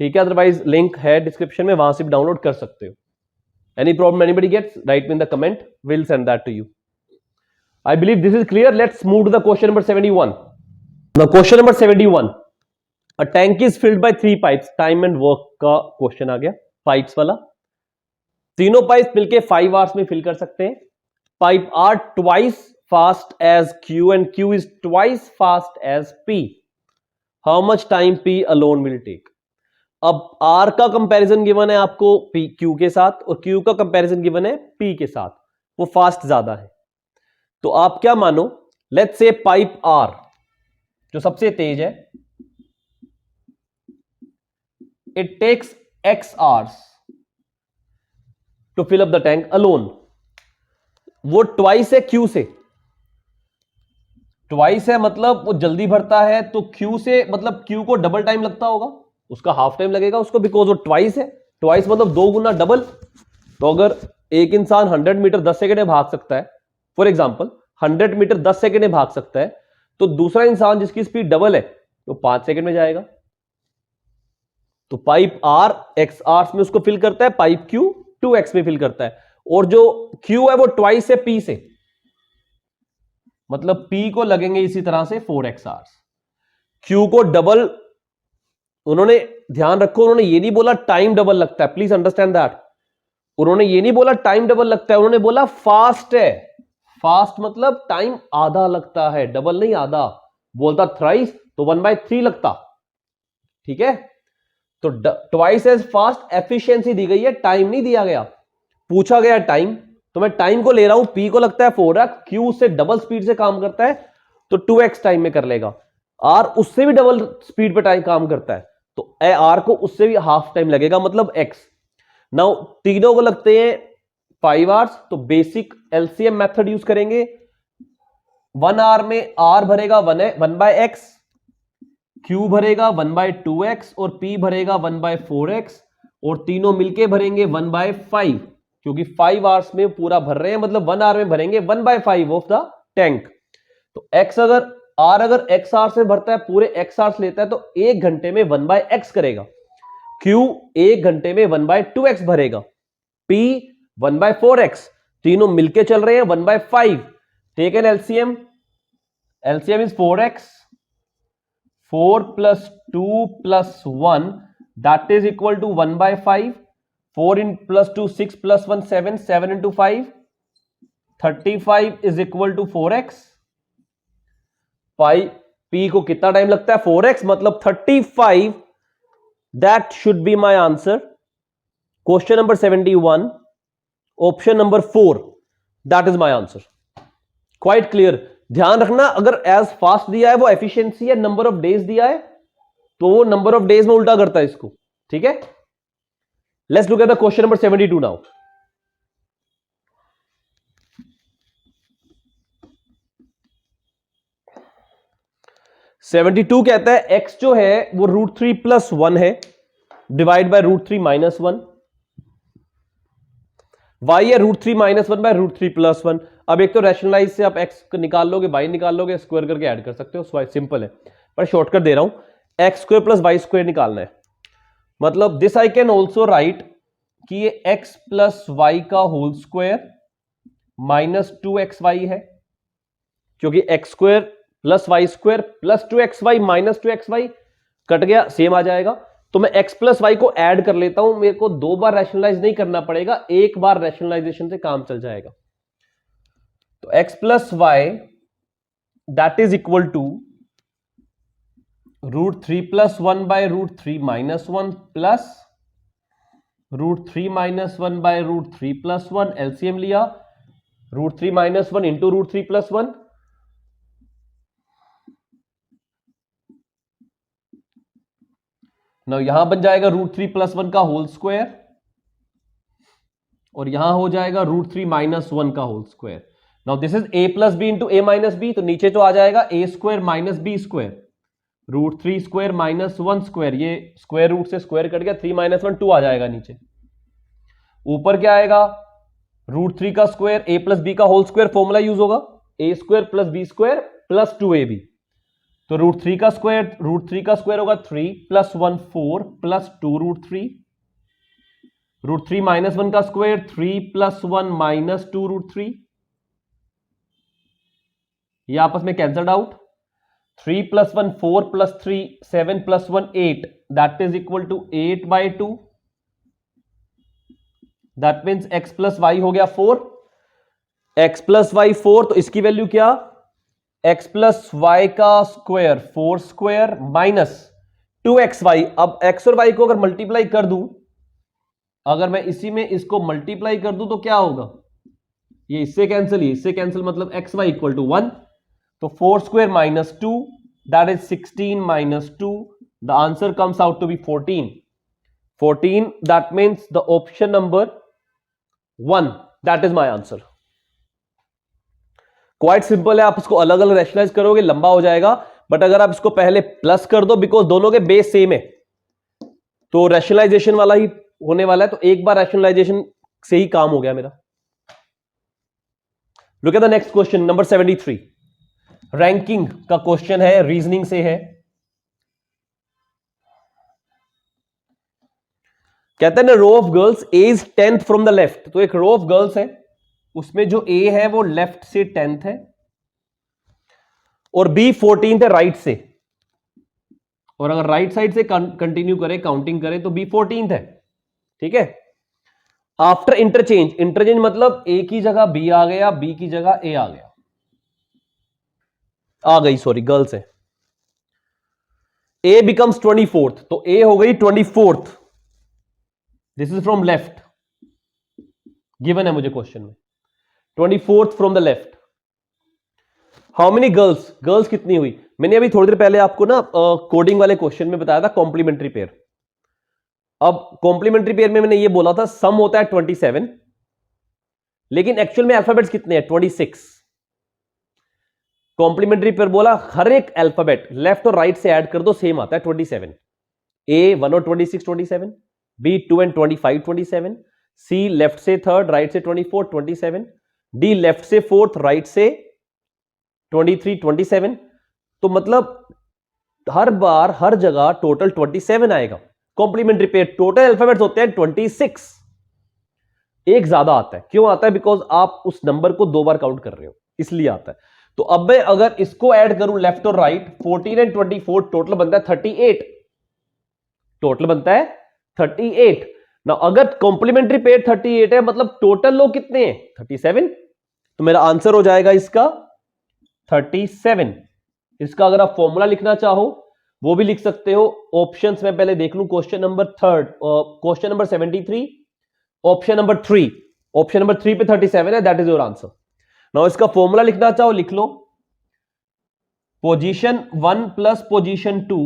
ठीक है। Otherwise link है description में, वहां से भी डाउनलोड कर सकते हो। Any problem anybody gets, write me in the comment, we'll send that to you. I believe this is clear. Let's move to the question number 71. Now question number 71, a tank is filled by 3 pipes, time and work का question आ गया pipes वाला। तीनों pipes मिलके 5 hours में fill कर सकते हैं। Pipe R twice fast as Q and Q is twice fast as P. How much time P alone will take? अब R का कंपैरिजन गिवन है आपको Q के साथ, और Q का कंपैरिजन गिवन है P के साथ। वो फास्ट ज्यादा है। तो आप क्या मानो, लेट्स से पाइप आर जो सबसे तेज है, it takes x hours to fill up the tank alone. वो ट्वाइस है क्यू से, ट्वाइस है मतलब वो जल्दी भरता है, तो क्यू से मतलब क्यू को डबल टाइम लगता होगा, उसका हाफ टाइम लगेगा उसको, बिकॉज वो ट्वाइस है। ट्वाइस मतलब 2 गुना डबल। तो अगर एक इंसान 100 मीटर 10 सेकंड में भाग सकता है, फॉर एग्जांपल 100 मीटर 10 सेकंड में भाग सकता है, तो दूसरा इंसान जिसकी स्पीड डबल है तो 5 सेकंड में जाएगा। तो पाइप आर एक्स आवर्स में उसको फिल करता है, पाइप क्यू 2x में फिल करता है, और जो क्यू है वो ट्वाइस है पी से, मतलब P को लगेंगे इसी तरह से 4x आवर्स। Q को डबल, उन्होंने ध्यान रखो, उन्होंने ये नहीं बोला टाइम डबल लगता है, प्लीज अंडरस्टैंड दैट। उन्होंने ये नहीं बोला टाइम डबल लगता है, उन्होंने बोला फास्ट है। फास्ट मतलब टाइम आधा लगता है, डबल नहीं आधा। बोलता थ्राइस तो 1/3 लगता, ठीक है। तो ट्वाइस एज फास्ट एफिशिएंसी दी गई है, टाइम नहीं दिया गया। पूछा गया टाइम, तो मैं टाइम को ले रहा हूं, P को लगता है 4x, Q उससे डबल स्पीड से काम करता है तो 2x टाइम में कर लेगा। R उससे भी डबल स्पीड पे टाइम काम करता है तो R को उससे भी हाफ टाइम लगेगा, मतलब x। नाउ तीनों को लगते हैं 5 आवर्स, तो बेसिक एलसीएम मेथड यूज करेंगे। 1 आवर में R भरेगा 1/x, Q भरेगा 1/2x और P भरेगा 1/4x, और तीनों मिलके भरेंगे 1/5, क्योंकि 5 आवर्स में पूरा भर रहे हैं, मतलब 1 आवर में भरेंगे 1/5 ऑफ द टैंक। तो x अगर x आवर्स में भरता है, पूरे x आवर्स लेता है, तो 1 घंटे में 1/x करेगा। Q 1 घंटे में 1/2x भरेगा, P 1/4x, तीनों मिलके चल रहे हैं 1/5। Take an LCM, LCM is 4x, 4 + 2 + 1 that is equal to 1/5। 4 + 2 6 + 1 7, 7 × 5 35 is equal to 4x। P को कितना टाइम लगता है 4x, मतलब 35। That should be my answer. Question number 71, option number 4, that is my answer. Quite clear. ध्यान रखना, अगर as fast दिया है वो एफिशिएंसी है, नंबर ऑफ डेज दिया है तो वो नंबर ऑफ डेज में उल्टा करता है इसको, ठीक है। Let's look at the question number 72 now. (72) कहता है x जो है वो √3 + 1 है, डिवाइड बाय √3 - 1। y है √3 - 1/√3 + 1। अब एक तो रैशनलाइज से आप x निकाल लोगे, y निकाल लोगे, स्क्वायर करके ऐड कर सकते हो, सिंपल है, पर शॉर्टकट दे रहा हूं। x² + y² निकालना है, मतलब this I can also right कि ये x + y का होल स्क्वायर -2xy है, क्योंकि x² + y² + 2xy - 2xy cut गया, सेम आ जाएगा। तो मैं x + y को ऐड कर लेता हूं, मेरे को 2 बार रैशनलाइज नहीं करना पड़ेगा, एक बार रैशनलाइजेशन से काम चल जाएगा। तो x + y that is equal to √3 + 1/√3 - 1 plus √3 - 1/√3 + 1। LCM लिया, √3 - 1 × √3 + 1, ना यहां बन जाएगा √3 + 1 का होल स्क्वायर, और यहां हो जाएगा √3 - 1 का whole square. Now this is a + b × a - b, तो नीचे तो आ जाएगा a² - b², √3² - 1², ये स्क्वायर रूट से स्क्वायर कट गया, 3 - 1 2 आ जाएगा नीचे। ऊपर क्या आएगा, √3 का स्क्वायर a + b का होल स्क्वायर, फॉर्मूला यूज होगा a² + b² + 2ab। तो √3 का स्क्वायर होगा 3 + 1 4 + 2 √3। √3 - 1 का स्क्वायर 3 + 1 - 2 √3। ये आपस में cancelled out. 3 + 1 4 + 3 7 + 1 8, that is equal to 8/2। That means x + y हो गया 4, x + y 4, तो इसकी वैल्यू क्या, x + y का स्क्वायर 4² माइनस 2xy। अब x और y को अगर मल्टीप्लाई कर दूं, अगर मैं इसी में इसको मल्टीप्लाई कर दूं तो क्या होगा, ये इससे कैंसिल, ये इससे कैंसिल, मतलब एक्स वाई इक्वल टू 1. तो 4 square minus 2 that is 16 minus 2. The answer comes out to be 14. 14 that means the option number 1 that is my answer. Quite simple है, आप इसको अलग अलग रैशनलाइज करोगे लंबा हो जाएगा, बट अगर आप इसको पहले प्लस कर दो बिकॉज दोनों के बेस सेम है तो रैशनलाइजेशन वाला ही होने वाला है. तो एक बार रैशनलाइजेशन से ही काम हो गया मेरा. Look at the next question number 73. Ranking का क्वेश्चन है, रीजनिंग से है. कहते हैं ना row of girls A is 10th from the left. तो एक रो ऑफ गर्ल्स है, उसमें जो ए है वो लेफ्ट से 10th है और बी 14th है राइट से. और अगर राइट साइड से कंटिन्यू करें, काउंटिंग करें तो बी 14th है. ठीक है. आफ्टर इंटरचेंज, इंटरचेंज मतलब ए की जगह बी आ गया, बी की जगह ए आ गया, आ गई सॉरी गर्ल्स है. ए बिकम्स 24th, तो ए हो गई 24th. This is from left, given है मुझे क्वेश्चन में. 24th from the left. How many girls, girls कितनी हुई. मैंने अभी थोड़ी देर पहले आपको ना कोडिंग वाले क्वेश्चन में बताया था कॉम्प्लीमेंट्री पेयर. अब कॉम्प्लीमेंट्री पेयर में मैंने ये बोला था सम होता है 27, लेकिन एक्चुअल में अल्फाबेट्स कितने हैं 26. कॉम्प्लीमेंट्री पेयर बोला हर एक अल्फाबेट लेफ्ट और राइट से ऐड कर दो सेम आता है 27. ए 1 और 26 27, बी 2 एंड 25 27, सी लेफ्ट से थर्ड राइट से 24 27, डी लेफ्ट से फोर्थ राइट से 23 27. तो मतलब हर बार हर जगह टोटल 27 आएगा. कॉम्प्लीमेंट्री पेयर टोटल अल्फाबेट्स होते हैं 26, एक ज्यादा आता है. क्यों आता है? बिकॉज आप उस नंबर को दो बार काउंट कर रहे हो इसलिए आता है. तो अब मैं अगर इसको ऐड करूं लेफ्ट और राइट 14 एंड 24 टोटल बनता है 38. टोटल बनता है 38. ना अगर कॉम्प्लीमेंट्री पेयर 38 है मतलब टोटल लोग कितने हैं 37. तो मेरा आंसर हो जाएगा इसका 37. इसका अगर आप फॉर्मूला लिखना चाहो वो भी लिख सकते हो. ऑप्शंस में पहले देख लूं. Question number 3, question number 73, option number 3. Option number 3 पे 37 है, that is your answer. Now इसका फॉर्मूला लिखना चाहो लिख लो. पोजीशन 1 प्लस पोजीशन 2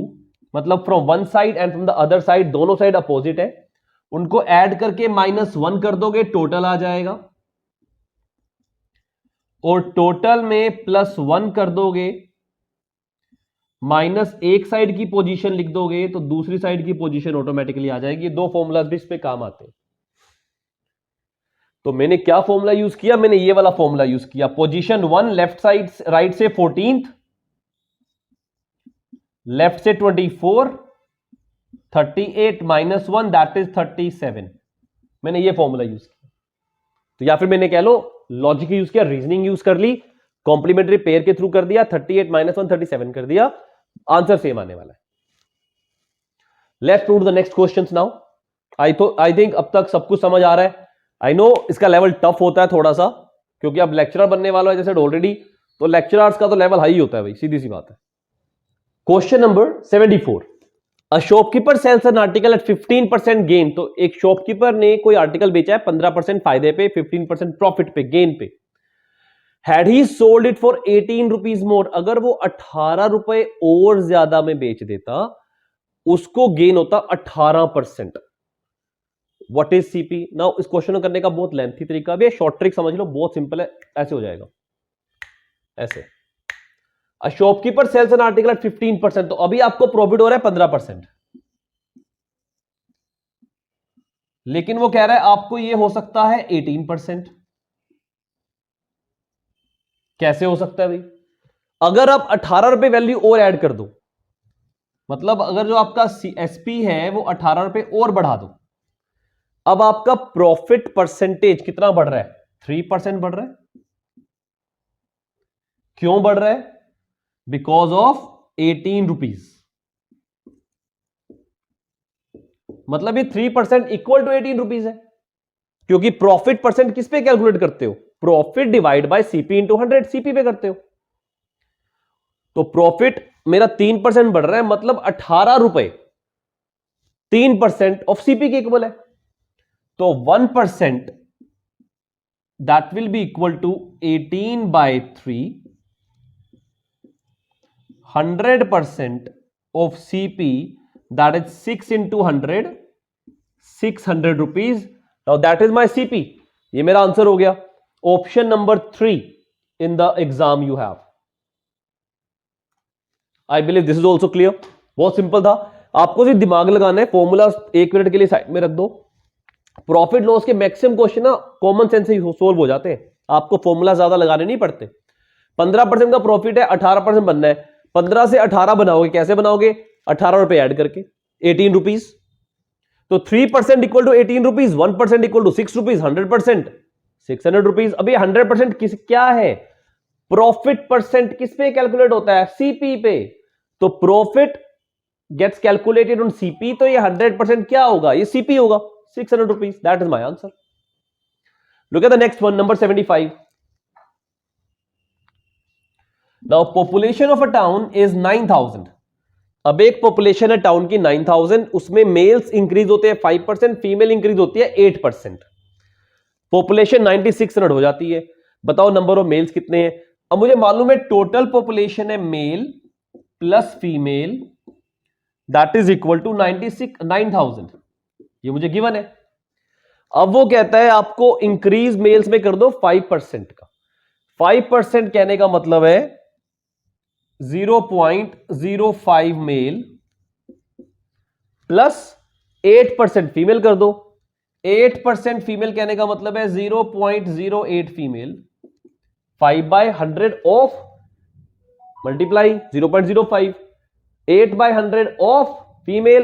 मतलब from one side and from the other side, दोनों साइड अपोजिट है, उनको ऐड करके -1 कर दोगे टोटल आ जाएगा. और टोटल में +1 कर दोगे माइनस एक साइड की पोजीशन लिख दोगे तो दूसरी साइड की पोजीशन ऑटोमेटिकली आ जाएगी. दो फॉर्मूलाज भी इस पे काम आते हैं. तो मैंने क्या फॉर्मूला यूज किया? मैंने ये वाला फॉर्मूला यूज किया. पोजीशन 1 लेफ्ट साइड राइट से 14th, लेफ्ट से 24, 38 -1 दैट इज 37. मैंने ये फॉर्मूला यूज किया. तो या फिर मैंने कह लो लॉजिक यूज किया, रीजनिंग यूज कर ली, कॉम्प्लीमेंट्री पेयर के थ्रू कर दिया, 38 -1 37 कर दिया, आंसर सेम आने वाला है. Let's move to the next questions now. I think अब तक सब कुछ समझ आ रहा है. आई नो इसका लेवल टफ होता है थोड़ा सा, क्योंकि अब लेक्चरर बनने वाला है जैसे ऑलरेडी, तो लेक्चरर्स का तो लेवल हाई होता है भाई, सीधी सी बात है. Question number 74. A shopkeeper sells an article at 15% gain. तो एक शॉपकीपर ने कोई आर्टिकल बेचा है 15% फायदे पे, 15% प्रॉफिट पे, गेन पे. Had he sold it for 18 rupees more. अगर वो 18 रुपए और ज्यादा में बेच देता, उसको गेन होता 18%. What is CP? नाउ इस क्वेश्चन को करने का बहुत लेंथी तरीका भी है, शॉर्ट ट्रिक समझ लो, बहुत सिंपल है. ऐसे हो जाएगा, ऐसे. A shopkeeper sells an article at 15%. तो अभी आपको प्रॉफिट हो रहा है 15%, लेकिन वो कह रहा है आपको ये हो सकता है 18%. कैसे हो सकता है भाई? अगर आप 18 रुपए वैल्यू और ऐड कर दो, मतलब अगर जो आपका एसपी है वो 18 रुपए और बढ़ा दो, अब आपका प्रॉफिट परसेंटेज कितना बढ़ रहा है? 3% बढ़ रहा है. क्यों बढ़ रहा है? Because of 18 rupees. मतलब ये 3% इक्वल टू 18 रुपीज है, क्योंकि प्रॉफिट परसेंट किस पे कैलकुलेट करते हो? Profit divide by CP into 100, CP पे करते हो. तो प्रॉफिट मेरा 3% बढ़ रहा है, मतलब 18 रुपए 3% ऑफ सीपी के इक्वल है. तो 1% that will be equal to 18/3. 100% of CP, that is 6 into 100, 600 rupees. Now that is my CP. ये मेरा आंसर हो गया. Option number 3 in the exam you have. I believe this is also clear. बहुत simple था. आपको सिर्फ दिमाग लगाना है. फॉर्मूला 1 मिनट के लिए साइड में रख दो. प्रॉफिट लॉस के मैक्सिमम क्वेश्चन ना कॉमन सेंस से सोल्व हो जाते हैं. आपको फॉर्मूला ज्यादा लगाने नहीं पड़ते. 15% का प्रॉफिट है, 18% बनना है. 15 से 18 बनाओगे, कैसे बनाओगे? 18 रुपए ऐड करके 18 रुपीज. तो 3% equal to 18 rupees, 1% equal to 6 rupees, 100% 600 rupees. अभी 100% किस क्या है? प्रॉफिट परसेंट किस पे कैलकुलेट होता है? सीपी पे. तो profit gets calculated on CP, तो ये 100% क्या होगा? ये सीपी होगा, 600 rupees. That is my answer. Look at the next one, number 75. Now population of a town is 9000. अब एक पॉपुलेशन है टाउन की 9000, उसमें मेल्स इंक्रीज होते हैं 5%, फीमेल इंक्रीज होती है 8%. पॉपुलेशन 9600 हो जाती है. बताओ नंबर ऑफ मेल्स कितने हैं? अब मुझे मालूम है टोटल पॉपुलेशन है male plus female, that is equal to 9000. ये मुझे गिवन है. अब वो कहता है आपको इंक्रीज मेल्स में कर दो 5% का. 5% कहने का मतलब है 0.05 मेल प्लस 8% फीमेल कर दो. 8% फीमेल कहने का मतलब है 0.08 female. 5/100 of multiply 0.05. 8/100 of female,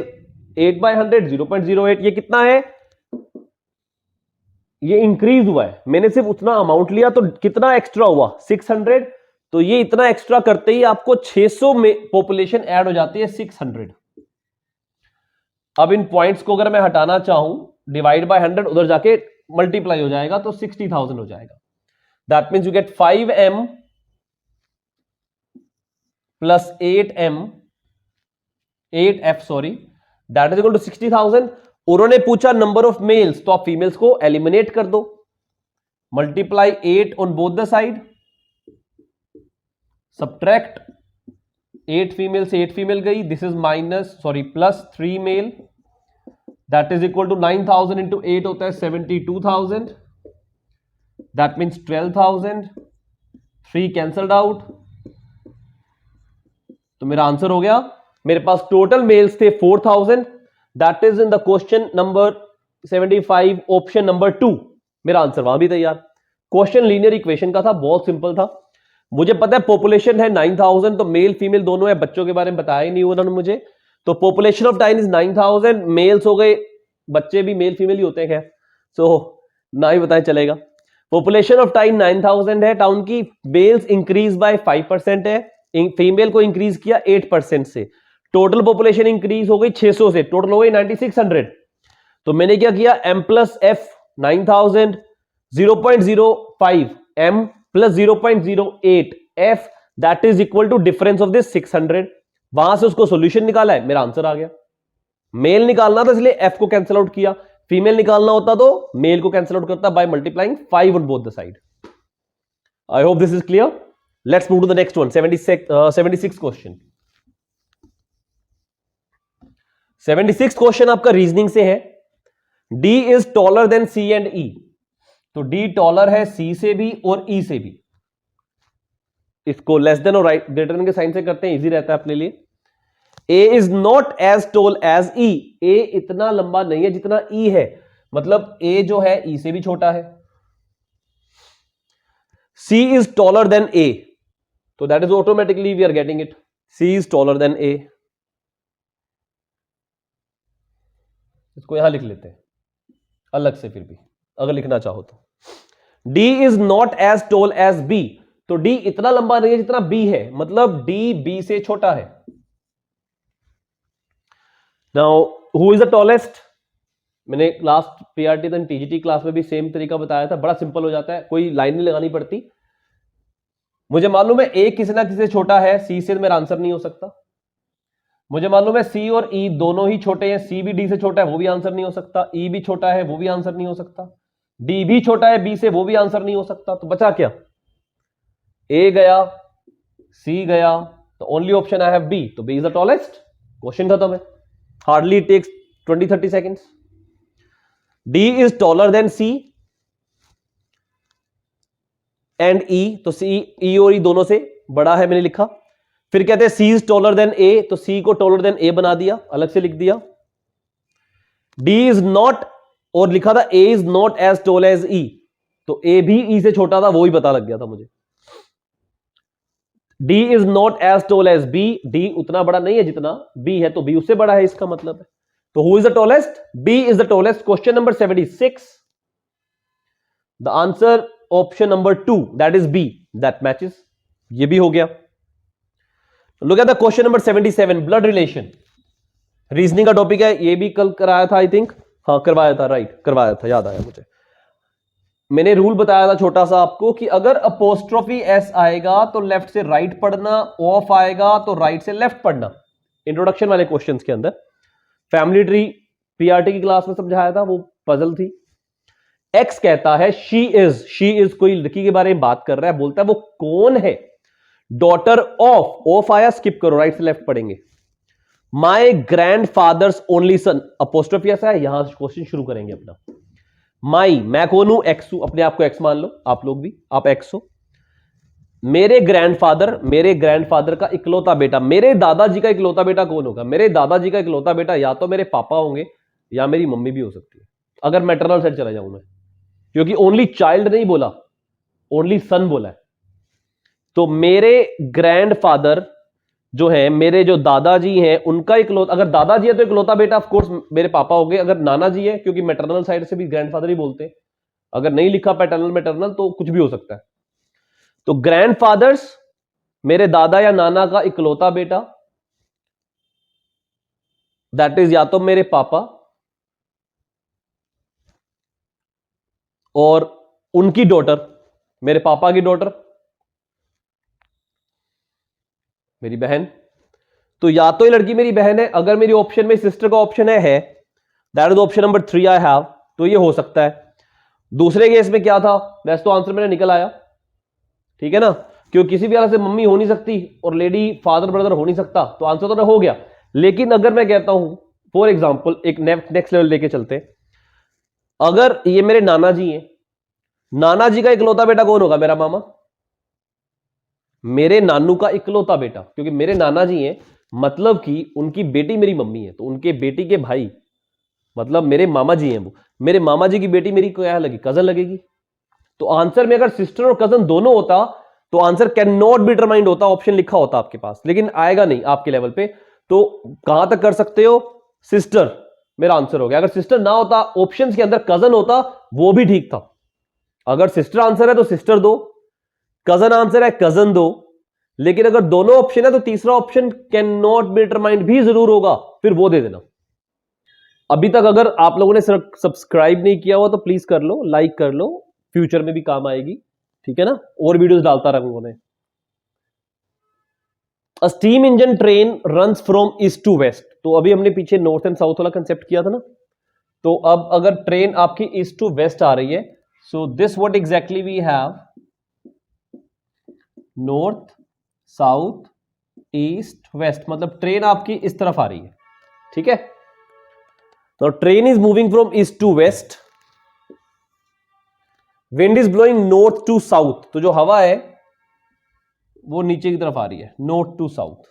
8/100 0.08. ये कितना है? ये इंक्रीज हुआ है. मैंने सिर्फ उतना अमाउंट लिया, तो कितना एक्स्ट्रा हुआ? 600. तो ये इतना एक्स्ट्रा करते ही आपको 600 में पॉपुलेशन ऐड हो जाती है 600. अब इन पॉइंट्स को अगर मैं हटाना चाहूं, डिवाइड बाय 100, उधर जाके मल्टीप्लाई हो जाएगा, तो 60,000 हो जाएगा. That means you get 5m plus 8f sorry, that is equal to 60,000. उन्होंने पूछा नंबर ऑफ मेल्स, तो आप फीमेल्स को एलिमिनेट कर दो. Multiply 8 on both the side, subtract 8 female से 8 फीमेल गई. This is plus 3 male, that is equal to 9000 into 8 होता है 72,000. That means 12,000. 3 cancelled out. तो मेरा आंसर हो गया. मेरे पास टोटल मेल्स थे 4000. That is in the question number 75, option number 2. मेरा आंसर वहां भी तैयार. क्वेश्चन लीनियर इक्वेशन का था, बहुत सिंपल था. मुझे पता है पॉपुलेशन है 9000, तो मेल फीमेल दोनों है. बच्चों के बारे में बताया ही नहीं उन्होंने मुझे. तो population of town is 9000, males हो गए, बच्चे भी मेल फीमेल ही होते हैं खैर, सो ना ही बताया चलेगा. पॉपुलेशन ऑफ टाउन 9000 है टाउन की. मेल्स इंक्रीज बाय 5% है, फीमेल को इंक्रीज किया 8% से. टोटल पॉपुलेशन इंक्रीज हो गई 600 से, टोटल हो गई 9600. तो मैंने क्या किया? m plus f 9000, 0.05 m plus 0.08 f, that is equal to difference of this 600. वहां से उसको सॉल्यूशन निकाला है, मेरा आंसर आ गया. मेल निकालना था इसलिए f को कैंसिल आउट किया. फीमेल निकालना होता तो मेल को कैंसिल आउट करता by multiplying 5 on both the side. I hope this is clear. Let's move to the next one, 76 question. 76 question आपका रीजनिंग से है. D is taller than C and E. तो D taller है C से भी और E से भी. इसको लेस देन और ग्रेटर देन के साइन से करते हैं, इजी रहता है अपने लिए. A is not as tall as E. A इतना लंबा नहीं है जितना E है, मतलब A जो है E से भी छोटा है. C is taller than A, तो that is automatically we are getting it. C is taller than A. इसको यहां लिख लेते हैं अलग से, फिर भी अगर लिखना चाहो तो. D is not as tall as B. तो D इतना लंबा नहीं है जितना B है, मतलब D B से छोटा है. Now who is the tallest? मैंने last PRT then TGT class में भी सेम तरीका बताया था. बड़ा सिंपल हो जाता है, कोई लाइन नहीं लगानी पड़ती. मुझे मालूम है A किसी ना किसी से छोटा है, C से मेरा आंसर नहीं हो सकता. मुझे मालूम है C और E दोनों ही छोटे हैं, C भी D से छोटा है, वो भी आंसर नहीं हो सकता. E भी छोटा है, वो भी आंसर नहीं हो सकता. डी भी छोटा है बी से, वो भी आंसर नहीं हो सकता। तो बचा क्या? ए गया, सी गया, तो only option I have B, तो B is the tallest. Question खत्म है। Hardly takes 20-30 seconds. D is taller than C and E, तो सी, ई और ई दोनों से बड़ा है, मैंने लिखा। फिर कहते हैं सी इज टॉलर देन ए, तो सी को टॉलर देन ए बना दिया, अलग से लिख दिया। डी इज नॉट, और लिखा था A is not as tall as E, तो ए भी ई से छोटा था, वो ही पता लग गया था मुझे। D is not as tall as B, D उतना बड़ा नहीं है जितना बी है, तो बी उससे बड़ा है, इसका मतलब है। तो who is the tallest? B is the tallest. Question number 76, the answer option number 2, that is B, that matches. ये भी हो गया। Look at the question number 77, blood relation. Reasoning का टॉपिक है, ये भी कल कराया था आई थिंक, हाँ करवाया था, राइट करवाया था, याद आया मुझे। मैंने रूल बताया था छोटा सा आपको कि अगर अपोस्ट्रोफी एस आएगा तो लेफ्ट से राइट पढ़ना, ऑफ आएगा तो राइट से लेफ्ट पढ़ना। इंट्रोडक्शन वाले क्वेश्चंस के अंदर फैमिली ट्री पीआरटी की क्लास में समझाया था, वो पजल थी। एक्स कहता है शी इज कोई लड़की के बारे में बात कर रहा है, बोलता है वो कौन है? डॉटर ऑफ आया, स्किप करो, राइट से लेफ्ट पढ़ेंगे। My grand fathers only son, apostrophe ऐसा है, यहां क्वेश्चन शुरू करेंगे अपना। माई, मैं कौन हूं? एक्स हूं, अपने आप को एक्स मान लो, आप लोग भी, आप एक्स हो। मेरे ग्रैंडफादर का इकलौता बेटा, मेरे दादाजी का इकलौता बेटा कौन होगा? मेरे दादाजी का इकलौता बेटा या तो मेरे पापा होंगे या मेरी मम्मी भी हो सकती है, अगर मैटरनल साइड चला जाऊं मैं, क्योंकि ओनली चाइल्ड नहीं बोला, ओनली सन बोला है। तो मेरे ग्रैंडफादर जो है, मेरे जो दादाजी हैं, उनका इकलौता, अगर दादाजी है तो इकलौता बेटा ऑफ कोर्स मेरे पापा हो गए। अगर नाना जी है, क्योंकि मैटरनल साइड से भी ग्रैंडफादर ही बोलते हैं, अगर नहीं लिखा पैटर्नल मैटरनल तो कुछ भी हो सकता है। तो ग्रैंडफादर्स, मेरे दादा या नाना का इकलौता बेटा, दैट इज या तो मेरे पापा और उनकी डॉटर, मेरे पापा की डॉटर मेरी बहन। तो या तो ये लड़की मेरी बहन है, अगर मेरी ऑप्शन में सिस्टर का ऑप्शन है that is option number 3 I have, तो ये हो सकता है। दूसरे केस में क्या था? वैसे तो आंसर मेरा निकल आया, ठीक है ना, क्योंकि किसी भी हालत से मम्मी हो नहीं सकती और लेडी फादर ब्रदर हो नहीं सकता, तो आंसर तो हो गया। लेकिन अगर मैं कहता हूं फॉर एग्जाम्पल, एक नेक्स्ट लेवल लेके चलते, अगर ये मेरे नाना जी हैं, नाना जी का इकलौता बेटा कौन होगा? मेरा मामा। मेरे नानू का इकलौता बेटा, क्योंकि मेरे नाना जी हैं, मतलब कि उनकी बेटी मेरी मम्मी है, तो उनके बेटी के भाई मतलब मेरे मामा जी हैं, वो मेरे मामा जी की बेटी मेरी क्या लगेगी? कजन लगेगी। तो आंसर में अगर सिस्टर और कजन दोनों होता तो answer can not be determined होता, ऑप्शन लिखा होता आपके पास, लेकिन आएगा नहीं आपके लेवल पे। तो कहां तक कर सकते हो? सिस्टर मेरा आंसर हो गया। अगर सिस्टर ना होता, ऑप्शंस के अंदर कजन होता, वो भी ठीक था। अगर सिस्टर आंसर है तो सिस्टर दो, कजन आंसर है कजन दो, लेकिन अगर दोनों ऑप्शन है तो तीसरा option can not be determined भी जरूर होगा, फिर वो दे देना। अभी तक अगर आप लोगों ने सब्सक्राइब नहीं किया हुआ तो प्लीज कर लो, लाइक कर लो, फ्यूचर में भी काम आएगी, ठीक है ना, और वीडियोस डालता रहूंगा मैं। A steam engine train runs from east to west, तो अभी हमने पीछे नॉर्थ एंड साउथ वाला कंसेप्ट किया था ना, तो अब अगर ट्रेन आपकी ईस्ट टू वेस्ट आ रही है, so this what exactly we have, north south east west, मतलब ट्रेन आपकी इस तरफ आ रही है, ठीक है। तो train is moving from east to west, wind is blowing north to south, तो जो हवा है वो नीचे की तरफ आ रही है, नॉर्थ टू साउथ,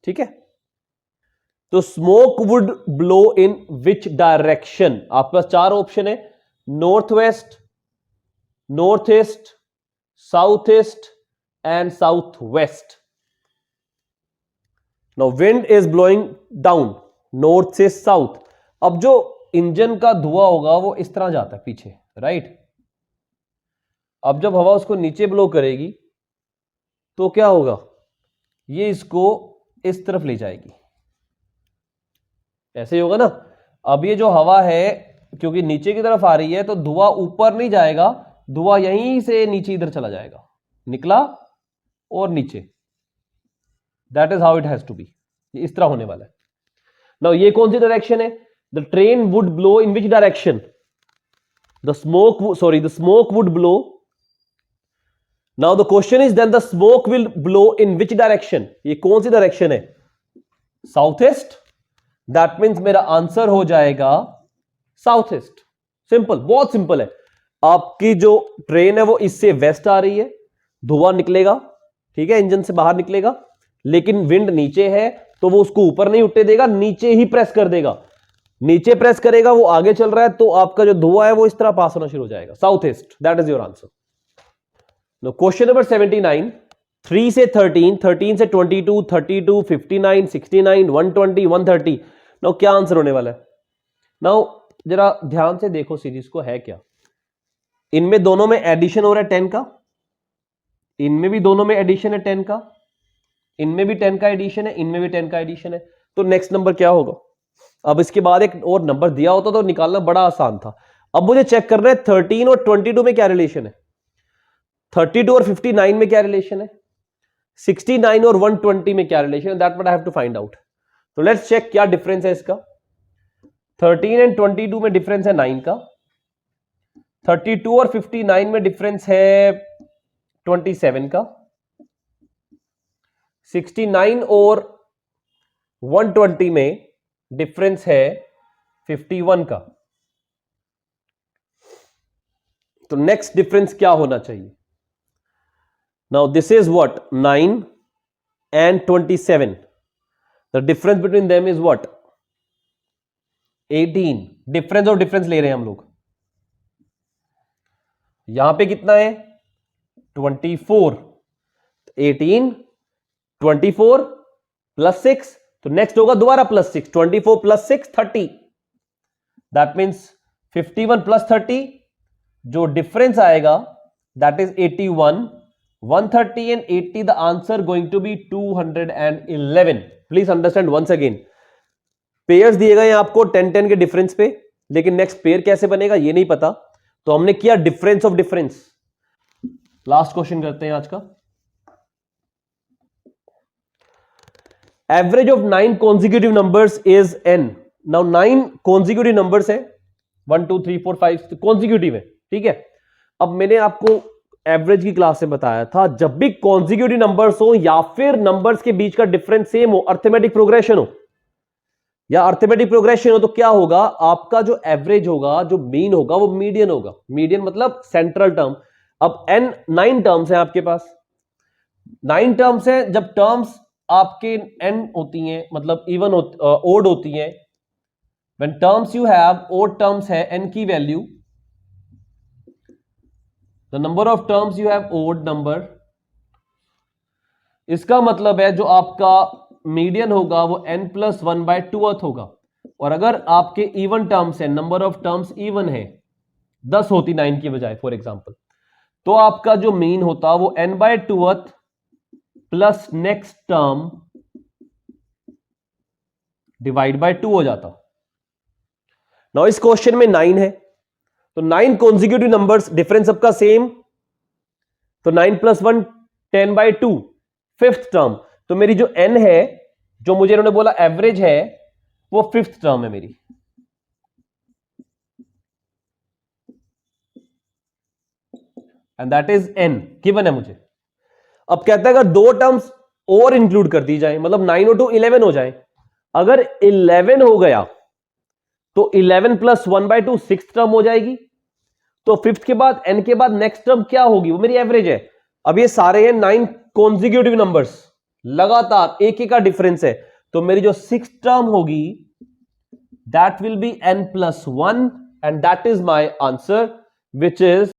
ठीक है। तो smoke would blow in which direction? आपके पास 4 ऑप्शन है, north west, north east, south east and south west. Now wind is blowing down, north से साउथ। अब जो इंजन का धुआं होगा वो इस तरह जाता है पीछे, राइट। अब जब हवा उसको नीचे ब्लो करेगी तो क्या होगा? ये इसको इस तरफ ले जाएगी, ऐसे ही होगा ना। अब ये जो हवा है क्योंकि नीचे की तरफ आ रही है तो धुआं ऊपर नहीं जाएगा, धुआं यहीं से नीचे इधर चला जाएगा, निकला और नीचे, that is how it has to be, इस तरह होने वाला है। नाउ ये कौन सी डायरेक्शन है? The train would blow in which direction? The smoke would blow. Now the question is then the smoke will blow in which direction. ये कौन सी डायरेक्शन है? South east. दैट मीन्स मेरा आंसर हो जाएगा साउथ ईस्ट. सिंपल, बहुत simple है. आपकी जो ट्रेन है वो इससे वेस्ट आ रही है, धुआं निकलेगा, ठीक है, इंजन से बाहर निकलेगा, लेकिन विंड नीचे है तो वो उसको ऊपर नहीं उठने देगा, नीचे ही प्रेस कर देगा. नीचे प्रेस करेगा, वो आगे चल रहा है तो आपका जो धुआं है वो इस तरह पास होना शुरू हो जाएगा. South east, that is your answer. No question number 79. 3 से 13, 13 से 22, 32, 59, 69, 120, 130. नो क्या आंसर होने वाला है? नाउ जरा ध्यान से देखो सीरीज को, है क्या. इनमें दोनों में एडिशन हो रहा है 10 का, इनमें भी दोनों में एडिशन है 10 का, इनमें भी 10 का एडिशन है, इनमें भी 10 का एडिशन है. तो नेक्स्ट नंबर क्या होगा? अब इसके बाद एक और नंबर दिया होता तो निकालना बड़ा आसान था. अब मुझे चेक करना है 13 और 22 में क्या रिलेशन है, 32 और 59 में क्या रिलेशन है, 69 और 120 में क्या रिलेशन है. That what I have to find out. तो लेट्स चेक क्या डिफरेंस है इसका. 13 एंड 22 में डिफरेंस है 9 का, 32 और 59 में डिफरेंस है 27 का, 69 और 120 में डिफरेंस है 51 का. तो नेक्स्ट डिफरेंस क्या होना चाहिए? Now this is what, 9 and 27. The difference between them is what, 18. Difference और डिफरेंस ले रहे हैं हम लोग. यहां पे कितना है, 24. 18 24 प्लस 6, तो नेक्स्ट होगा दोबारा plus 6. 24 plus 6 30. That means 51 plus 30, जो डिफरेंस आएगा that is 81. 130 and 80, the answer going to be 211. Please understand once again, pairs दिए गए हैं आपको 10-10 के डिफरेंस पे, लेकिन नेक्स्ट पेयर कैसे बनेगा ये नहीं पता, तो हमने किया difference of difference. Last question करते हैं आज का. Average of 9 consecutive numbers is n. Now 9 consecutive numbers है, 1 2 3 4 5 कॉन्जिक्यूटिव है, ठीक है. अब मैंने आपको एवरेज की क्लास में बताया था, जब भी कॉन्जिक्यूटिव नंबर्स हो या फिर नंबर्स के बीच का डिफरेंस सेम हो, अर्थमेटिक प्रोग्रेशन हो या अर्थमेटिक प्रोग्रेशन हो, तो क्या होगा, आपका जो एवरेज होगा, जो मीन होगा, वो मीडियन होगा. मीडियन मतलब सेंट्रल टर्म. अब n 9 टर्म्स हैं आपके पास, 9 टर्म्स हैं. जब टर्म्स आपके n होती हैं, मतलब इवन ओड होती हैं, when terms you have odd terms है n की value, the number of terms you have odd number, इसका मतलब है जो आपका मीडियन होगा वो n+1/2 होगा. और अगर आपके इवन टर्म्स है, नंबर ऑफ टर्म्स इवन है, 10 होती 9 की बजाय फॉर एग्जांपल, तो आपका जो मीन होता वो n/2 plus next term divide by 2 हो जाता. नाउ इस क्वेश्चन में 9 है, तो 9 कॉन्जिक्यूटिव नंबर्स, डिफरेंस सबका सेम, तो 9 + 1 10/2 फिफ्थ टर्म. तो मेरी जो n है, जो मुझे इन्होंने बोला एवरेज है, वो फिफ्थ टर्म है मेरी. And that is n given है मुझे. अब कहता है अगर 2 टर्म्स और इंक्लूड कर दी जाए, मतलब 9 और 2 11 हो जाए. अगर 11 हो गया तो 11 + 1/2 सिक्स्थ टर्म हो जाएगी. तो फिफ्थ के बाद n के बाद नेक्स्ट टर्म क्या होगी, वो मेरी एवरेज है. अब ये सारे हैं 9 कॉन्जिक्यूटिव नंबर्स, लगातार एक एक का डिफरेंस है, तो मेरी जो सिक्स्थ टर्म होगी that will be n+1 and that is my answer, which is